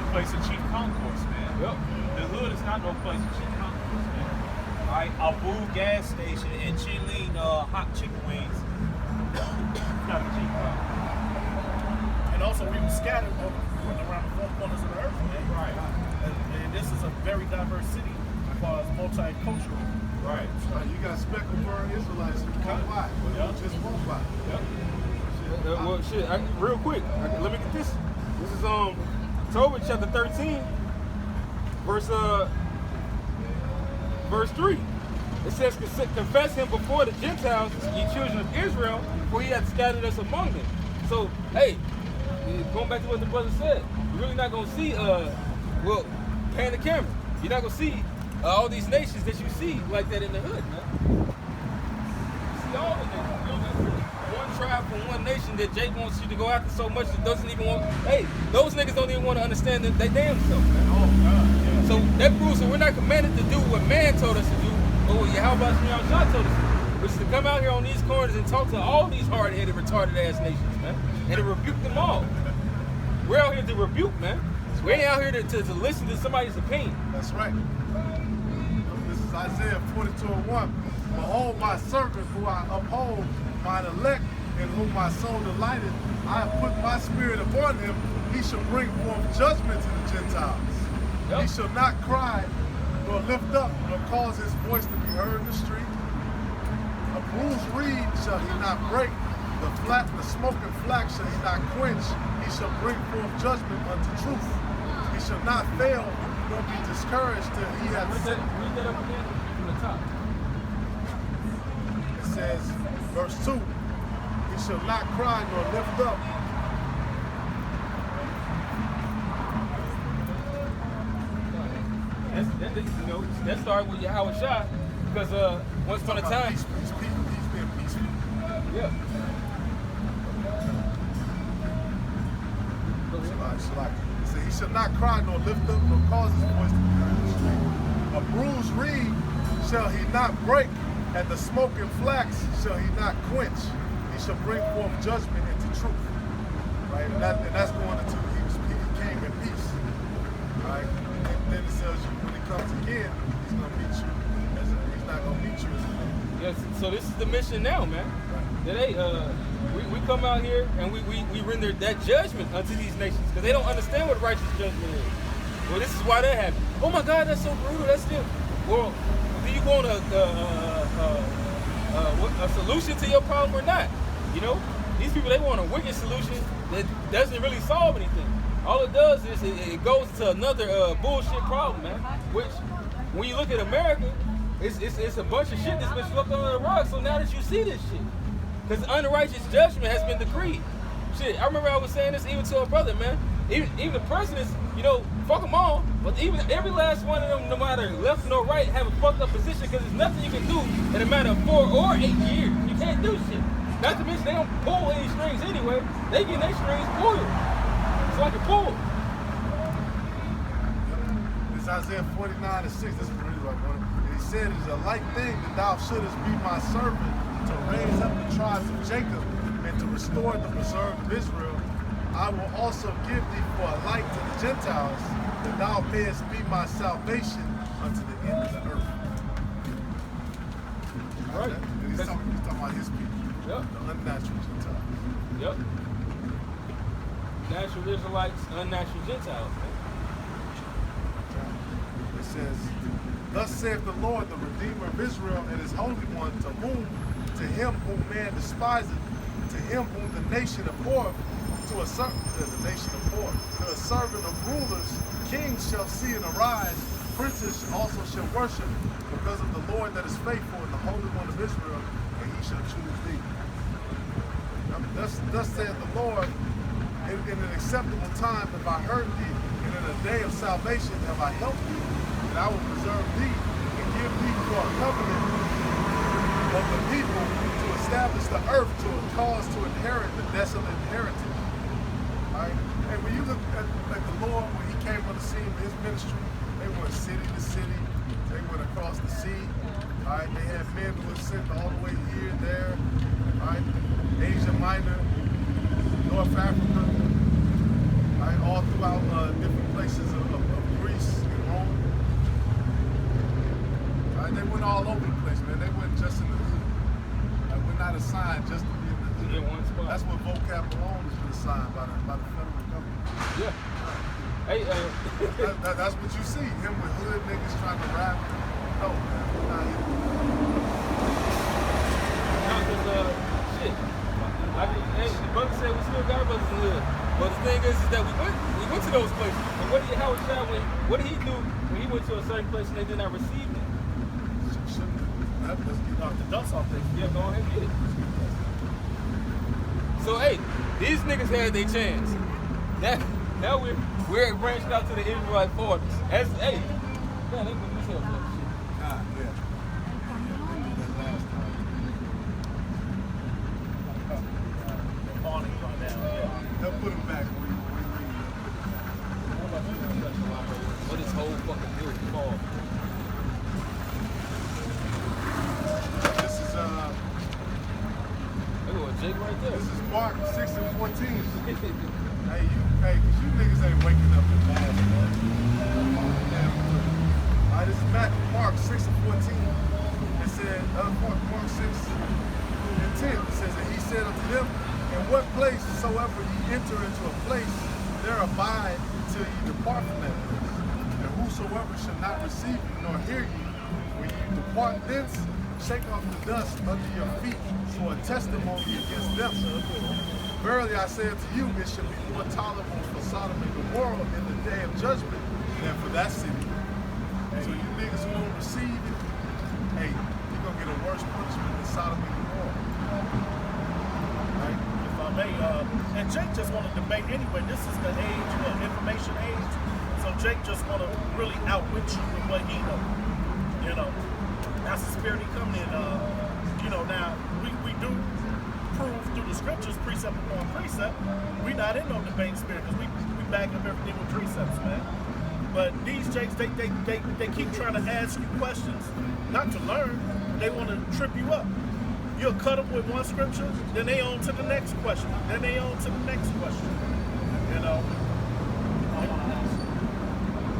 The place of chief concourse, man. Yep. The hood is not no place of chief concourse, man. All right, Abu gas station and Chilean hot chicken wings. Not a cheap also we were scattered around the four corners of the earth, man. Right. And this is a very diverse city as far as multicultural. Right. You got speckled burn Israelites who come by, but just won't by. Well, shit. Real quick, let me get this. This is Tobit chapter 13, verse 3. It says, "Confess him before the Gentiles, ye children of Israel, for he hath scattered us among them." So, hey, going back to what the brother said, you're really not gonna see, well, pan the camera. You're not gonna see all these nations that you see like that in the hood, man. You see all the nations. You don't see one tribe from one nation that Jake wants you to go after so much that doesn't even want. Hey, those niggas don't even want to understand that they damn self, man. Oh God. Yeah. So that proves that we're not commanded to do what man told us to do, but what Yahweh Shah told us to do, which is to come out here on these corners and talk to all these hard-headed, retarded-ass nations, man, and to rebuke them all. We're out here to rebuke, man. We ain't out here to listen to somebody's opinion. That's right. This is Isaiah 42:1. Behold my servant who I uphold, mine elect, in whom my soul delighted. I have put my spirit upon him. He shall bring forth judgment to the Gentiles. Yep. He shall not cry, nor lift up, nor cause his voice to be heard in the street. A bruised reed shall he not break, the smoking flax shall he not quench. He shall bring forth judgment unto truth. He shall not fail, nor be discouraged till he hath set. Read that up again from the top. It says, verse 2, he shall not cry nor lift up. That started with Yahweh Shah, because once upon a time, Peace being peaceful. yeah. He said, he shall not cry nor lift up nor cause his voice to be heard in the street. A bruised reed shall he not break, and the smoking flax shall he not quench. He shall bring forth judgment into truth. Right? And that's going into he came in peace. Right? And then it tells you when he comes again, he's gonna meet you he's not gonna meet you as a man. Yes, so this is the mission now, man. That we come out here and we render that judgment unto these nations because they don't understand what righteous judgment is. Well, this is why that happened. Oh my God, that's so brutal. That's them. Well, do you want a solution to your problem or not? You know, these people, they want a wicked solution that doesn't really solve anything. All it does is it goes to another bullshit problem, man. Which, when you look at America, it's a bunch of shit that's been swept under the rug. So now that you see this shit, because unrighteous judgment has been decreed. Shit, I remember I was saying this even to a brother, man. Even the presidents, you know, fuck them all. But even every last one of them, no matter left nor right, have a fucked up position because there's nothing you can do in a matter of 4 or 8 years. You can't do shit. Not to mention they don't pull any strings anyway. They get their strings pulled. It's like a pull. It's Isaiah 49:6. This is really what I wanted. And he said, "It is a light thing that thou shouldest be my servant, to raise up the tribes of Jacob and to restore the preserved of Israel. I will also give thee for a light to the Gentiles, that thou mayest be my salvation unto the end of the earth." Right. And he's talking about his people, Yep. the unnatural Gentiles. Yep. Natural Israelites, unnatural Gentiles, man. It says, "Thus saith the Lord, the Redeemer of Israel, and his Holy One, to him whom man despiseth, to him whom the nation abhorreth, to a servant of rulers, kings shall see and arise, princes also shall worship, because of the Lord that is faithful, and the Holy One of Israel, and he shall choose thee." Thus saith the Lord, in an acceptable time have I heard thee, and in a day of salvation have I helped thee, and I will preserve thee, and give thee for a covenant of the people, to establish the earth, to a cause to inherit the desolate inheritance. Right? And when you look at the Lord, when he came on the scene of his ministry, they went city to city, they went across the sea. Right? They had men who were sent all the way here, there, right? Asia Minor, North Africa, right? All throughout different places of Greece and Rome. Right? They went all over the place, man. They went just in the hood. We're not assigned just to be in the hood. in one spot. That's what vocab alone has been signed by the federal government. Yeah. Hey, that's what you see. Him with hood niggas trying to rap. No, man, we're not here. Shit. Hey, the brother said we still got brothers in the hood. But the thing is that we went to those places. And what did Howard Shah what did he do when he went to a certain place and they did not receive him? Let's get off the dust off this. Yeah, go ahead and get it. So hey, these niggas had their chance. Now we're branching out to the Israelite foreigners. As hey, man, they put this here for shit. God, yeah. That last time. Awning right now, yeah. They'll put him back when we What is whole fucking deal called? This is Hey, well, Jake right there. This is Mark 6 and 14. Hey, cause you niggas ain't waking up in mass, man. Alright, this is Mark 6 and 14. It said, Mark 6 and 10. It says, and he said unto them, in what place soever ye enter into a place, there abide till ye depart from that place. And whosoever shall not receive you nor hear you, when you depart thence, shake off the dust under your feet for a testimony against them. Verily I say unto you, it shall be more tolerable for Sodom and Gomorrah in the day of judgment than for that city. So you niggas who don't receive it, hey, you're gonna get a worse punishment than Sodom and Gomorrah. Right? If I may, and Jake just want to debate anyway. This is the age of information age. So Jake just want to really outwit you with what he knows. You know, that's the spirit he coming in. You know, now we do prove through the scriptures, precept upon precept. We not in no debate spirit because we back up everything with precepts, man. But these Jakes, they keep trying to ask you questions, not to learn. They want to trip you up. You'll cut them with one scripture, then they on to the next question, then they on to the next question. You know,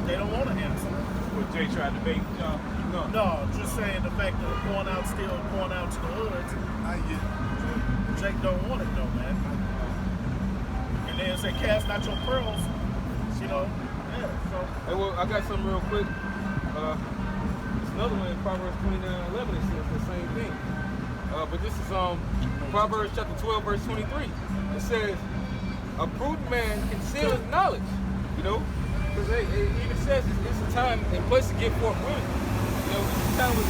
they don't want to answer. What Jay tried to debate y'all? No, just saying the fact that going out to the hoods. I get it. Jake don't want it though, man. And then say, cast not your pearls. You know, yeah. So. Hey, well, I got something real quick. It's another one in Proverbs 29:11. It says the same thing. But this is Proverbs chapter 12, verse 23. It says, a prudent man conceals his knowledge. You know, because it even says it's a time and place to give forth wisdom. You know, this time we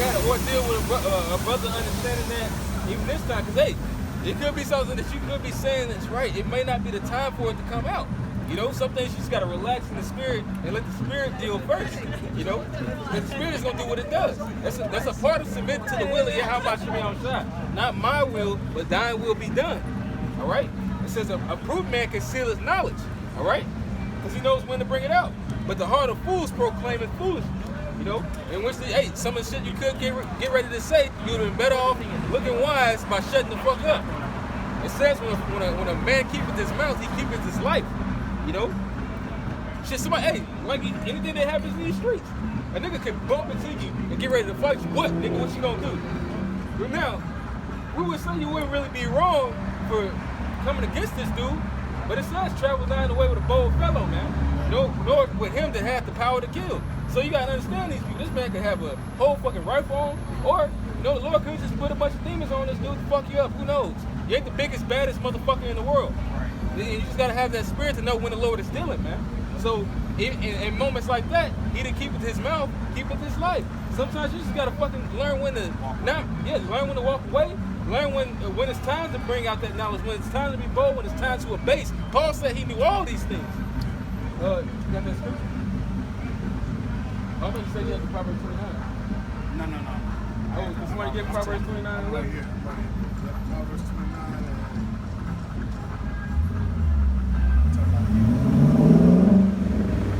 had an ordeal with a brother understanding that even this time, because hey, it could be something that you could be saying that's right. It may not be the time for it to come out. You know, some things you just gotta relax in the spirit and let the spirit deal first. You know, the spirit is gonna do what it does. That's a part of submitting to the will of Yahweh Shemi Shai. Not my will, but thine will be done. All right. It says a prudent man conceals his knowledge. All right, because he knows when to bring it out. But the heart of fools proclaiming foolishness. You know, in which some of the shit you could get ready to say, you'd have been better off looking wise by shutting the fuck up. It says when a man keepeth his mouth, he keepeth his life. You know? Shit, somebody, hey, like anything that happens in these streets, a nigga can bump into you and get ready to fight you. What, nigga, what you gonna do? But now, we would say you wouldn't really be wrong for coming against this dude, but it says travel not the way with a bold fellow, man. Nor with him that had the power to kill. So you gotta understand these people. This man could have a whole fucking rifle on, or you know, the Lord could just put a bunch of demons on this dude to fuck you up. Who knows? You ain't the biggest, baddest motherfucker in the world. You just gotta have that spirit to know when the Lord is dealing, man. So in moments like that, he didn't keep with his mouth, keep with his life. Sometimes you just gotta fucking learn when to learn when to walk away. Learn when it's time to bring out that knowledge, when it's time to be bold, when it's time to abase. Paul said he knew all these things. You got that scripture? I thought you said you had the Proverbs 29. No. Oh, can somebody get Proverbs 29? Right here. Proverbs 29.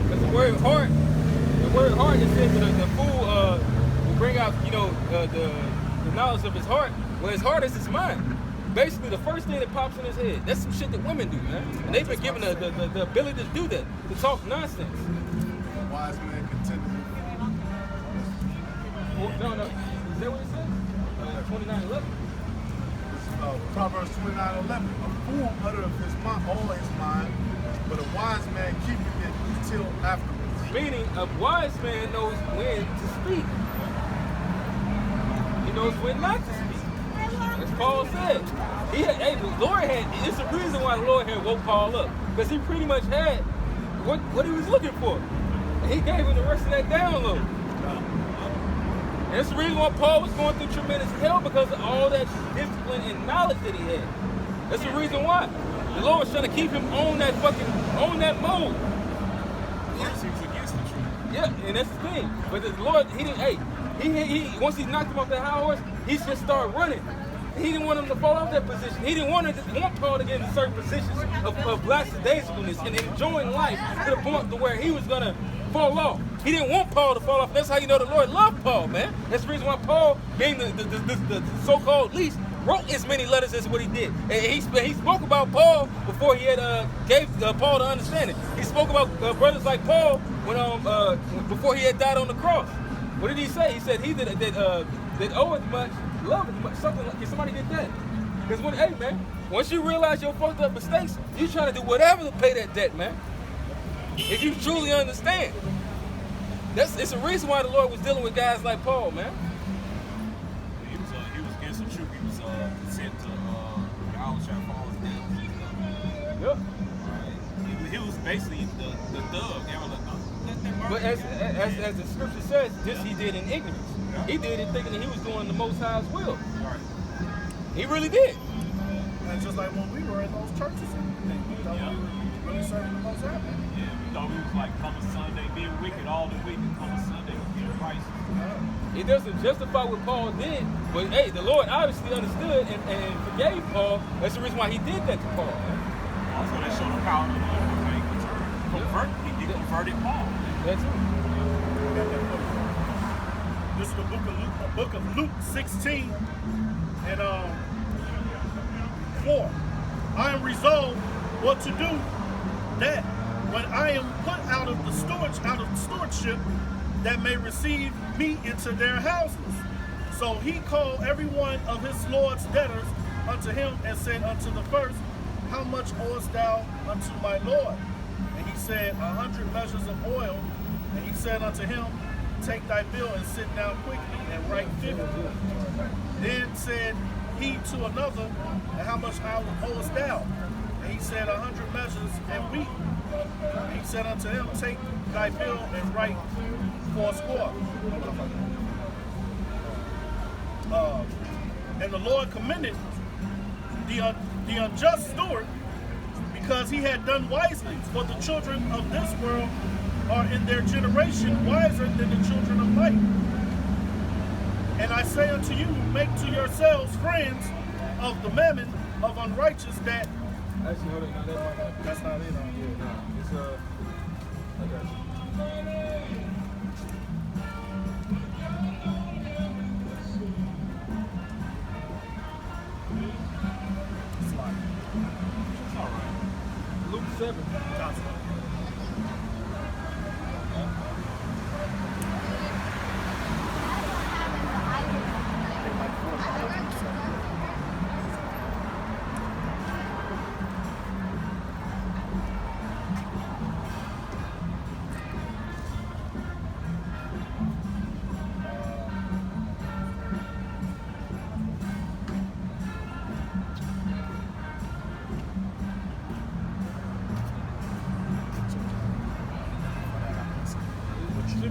Because the word heart, it says that the fool will bring out, you know, the knowledge of his heart. Well, his heart is his mind. Basically, the first thing that pops in his head. That's some shit that women do, man. And they've been given the ability to do that, to talk nonsense. Wise man contendeth. No. Is that what it says? 29:11. Proverbs 29:11. A fool uttereth his mind, all his mind, but a wise man keepeth it till afterwards. Meaning, a wise man knows when to speak. He knows when not to speak. As Paul said. The Lord had, it's the reason why the Lord had woke Paul up. Because he pretty much had what he was looking for. And he gave him the rest of that download. And that's the reason why Paul was going through tremendous hell, because of all that discipline and knowledge that he had. That's the reason why. The Lord was trying to keep him on that mode. He was against the truth. Yeah, and that's the thing. But the Lord, he didn't, once he knocked him off that high horse, he just started running. He didn't want him to fall off that position. He didn't want Paul to get into certain positions of lackadaisicalness and enjoying life to the point to where he was going to fall off. He didn't want Paul to fall off. That's how you know the Lord loved Paul, man. That's the reason why Paul, being the so-called least, wrote as many letters as what he did. And he spoke about Paul before he had gave Paul to understand it. He spoke about brothers like Paul before he had died on the cross. What did he say? He said he that oweth much, loveth much. Something like, can somebody get that? Because once you realize your fucked up mistakes, you try to do whatever to pay that debt, man. If you truly understand. It's a reason why the Lord was dealing with guys like Paul, man. He was against the truth. He was sent to God was trying to follow his death. Yep. Right. He was basically the thug. They were like, let them but as the scripture says, this he did in ignorance. Yeah. He did it thinking that he was doing the Most High's will. Right. He really did. And just like when we were in those churches, we thought we were really serving the Most High. Yeah, we thought we was like coming Sunday, being wicked all the week, and coming Sunday being righteous. It doesn't justify what Paul did, but hey, the Lord obviously understood and forgave Paul. That's the reason why he did that to Paul. Also, that showed the power of the Lord. He converted Paul. That's it. This is the book of Luke 16 and 4. I am resolved what to do, that when I am put out of stewardship, that may receive me into their houses. So he called every one of his Lord's debtors unto him, and said unto the first, How much owest thou unto my Lord? And he said, 100 measures of oil. And he said unto him, Take thy bill and sit down quickly and write 50. Then said he to another, And how much owest thou? And he said, 100 measures and wheat. And he said unto him, Take thy bill and write 80. And the Lord commended the unjust steward, because he had done wisely. For the children of this world are in their generation wiser than the children of light. And I say unto you, make to yourselves friends of the mammon of unrighteous, that... Actually, hold on. That's not it. Yeah, no. It's, I got you. It's all right. Luke 7.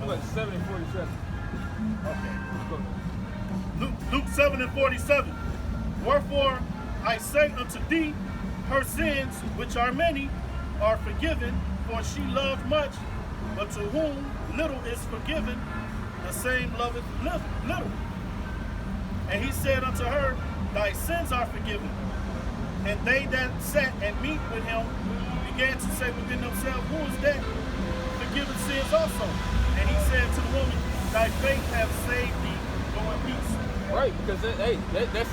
Like 7 and 47. Okay. Luke 7 and 47. Wherefore I say unto thee, her sins, which are many, are forgiven, for she loved much. But to whom little is forgiven, the same loveth little. And he said unto her, Thy sins are forgiven. And they that sat at meat with him began to say within themselves, Who is that forgiven sins also? And he said to the woman, Thy faith hath saved thee, go in peace. Right, because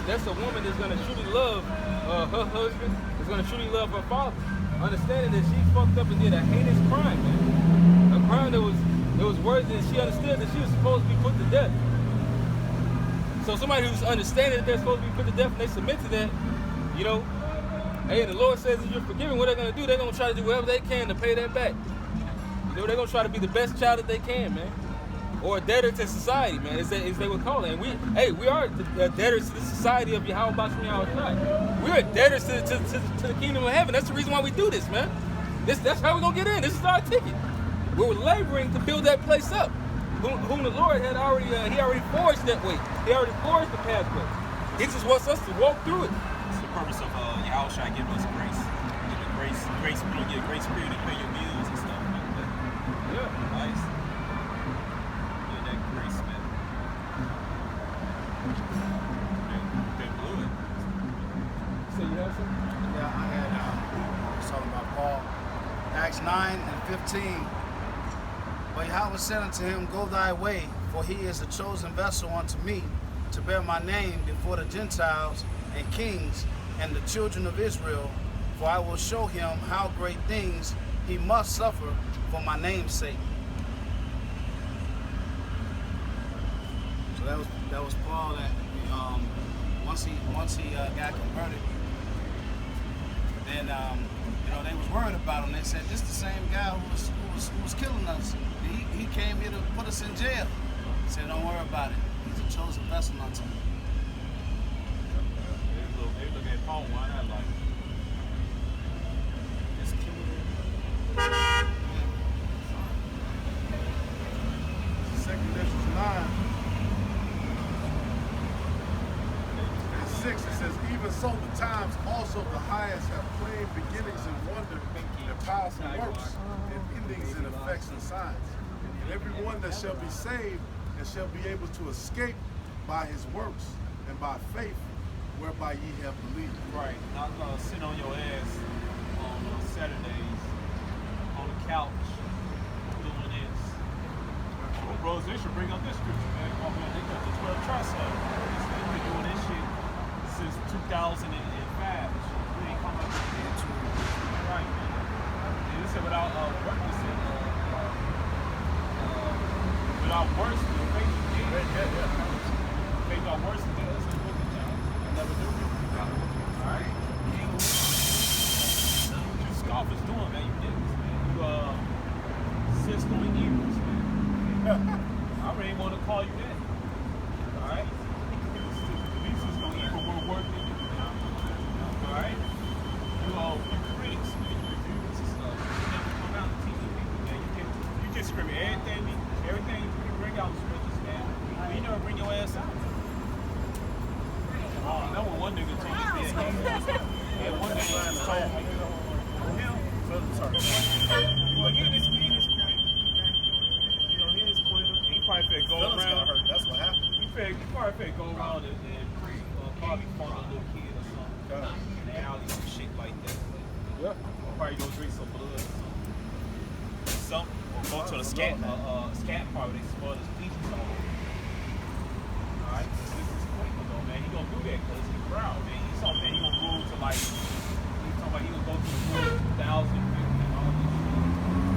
that's a woman that's going to truly love her husband, that's going to truly love her father, understanding that she fucked up and did a heinous crime, man. A crime that was worthy, that she understood that she was supposed to be put to death. So somebody who's understanding that they're supposed to be put to death and they submit to that, you know, hey, the Lord says if you're forgiving, what they're going to do, they're going to try to do whatever they can to pay that back. You know, they're going to try to be the best child that they can, man. Or a debtor to society, man, as they would call it. And we are debtors to the society of Yahweh Basham Yahweh. We're debtors to the kingdom of heaven. That's the reason why we do this, man. That's how we're going to get in. This is our ticket. We're laboring to build that place up. Whom the Lord had already, he already forged that way. He already forged the pathway. He just wants us to walk through it. It's the purpose of Yahweh Shai giving us grace. Giving grace, we don't get grace period to pay your bills and stuff like that. Yeah. Nice. Get that grace, man. They blew it. So you have something? Yeah, I had, was talking about Paul, Acts 9 and 15. But Yahweh said unto him, Go thy way, for he is a chosen vessel unto me, to bear my name before the Gentiles and kings and the children of Israel, for I will show him how great things he must suffer for my name's sake. So that was Paul. That once he got converted, then you know, they was worried about him. They said, "This the same guy who was killing us. He came here to put us in jail." He said, "Don't worry about it. He's a chosen vessel unto me." They look at Paul, why not like this kid? Second Corinthians 9 and 6, it says, even so the times also the highest have plain beginnings and wonder and powerful works and endings and effects and signs. And everyone that shall be saved and shall be able to escape by his works and by faith whereby ye have believed. Right. Not sit on your ass on Saturdays on the couch doing this. Well, bros, they should bring up this scripture, man. Oh, man, they got the 12 trust up. They've been doing this shit since 2005. We ain't come up with it. Right, man. And this is without work. This is without worse than faith. Faith are worse than us. Never do it. Alright? You scoffers doing, man. You niggas, man. You Cisco and evils, man. I really ain't want to call you that. Alright? These Cisco and evil were working. Alright? You critics, man. Reviews and stuff. You never come out and teach people, man. You can scream everything you bring out scriptures, man. But you never bring your ass out. I know what one nigga told me. Yeah, one nigga told me. Well, he this you know, his Twitter. He probably finna go around. That's what happened. He probably finna go around and probably fund a little kid or something. In the alley, some shit like that. Yeah. Or probably go drink some blood or something. Or go to the scat part where they spoil his peaches on. Alright? Man, he gonna do that because he's proud, man. He's something, man. He gonna move to like, he's talking about he gonna go to the world 2050 and all this shit.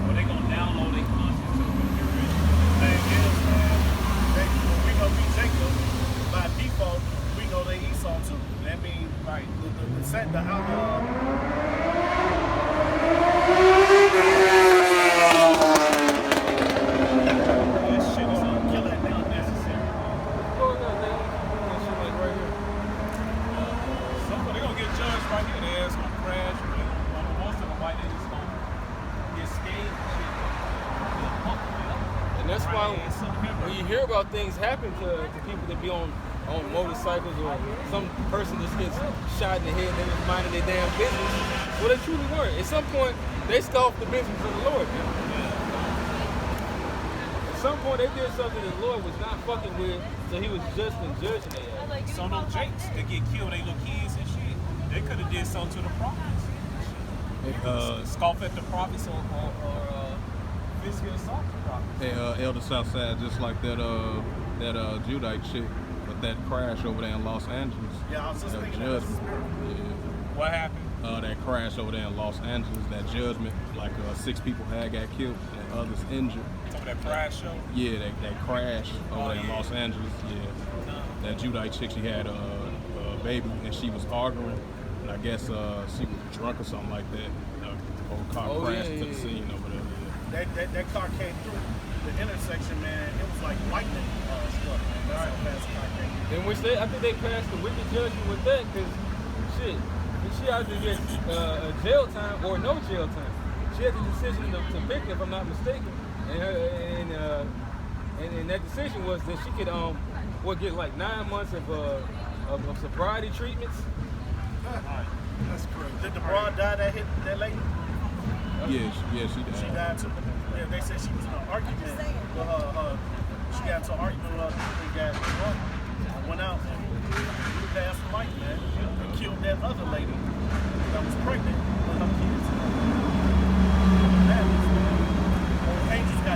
Or they gonna download their conscience to the computer. The thing is, man, we know we Jacob by default. We know they Esau too. That means, like, the set the This shit is killing and unnecessary. They're gonna get judged right here. Their ass gonna crash. Most of them white niggas gonna get scathed and shit. And that's why when you hear about things happen to people that be on motorcycles or some person just gets shot in the head and they're just minding their damn business, well, they truly weren't. At some point, they scoffed the business of the Lord. At some point, they did something that the Lord was not fucking with, so he was just in judging their ass. Some of them jakes that get killed, they little kids and shit. They could have did something to the prophets. Scoff at the prophets or physically assault the prophets. Hey, Elder Southside, just like that Judite chick with that crash over there in Los Angeles. Yeah, I was just thinking judgment. that's the spirit. Yeah. What happened? that crash over there in Los Angeles, that judgment, like 6 people had got killed and others injured. Some of that Pride show? Yeah, that crash over there in Los Angeles, yeah. That Judite chick, she had a baby and she was arguing. And I guess she was drunk or something like that. The whole car crashed to the scene over there. Yeah. That car came through the intersection, man. It was like lightning struck, man. That's how fast the car came through. In which I think they passed the wicked judgment with that, because shit, she either gets jail time or no jail time. She had the decision to pick, if I'm not mistaken, and that decision was that she could get like 9 months of sobriety treatments. That's crazy. Did the broad die that hit that lady? Yeah, she died. She died too. Yeah, they said she was in an argument with her. She got into an argument with her. They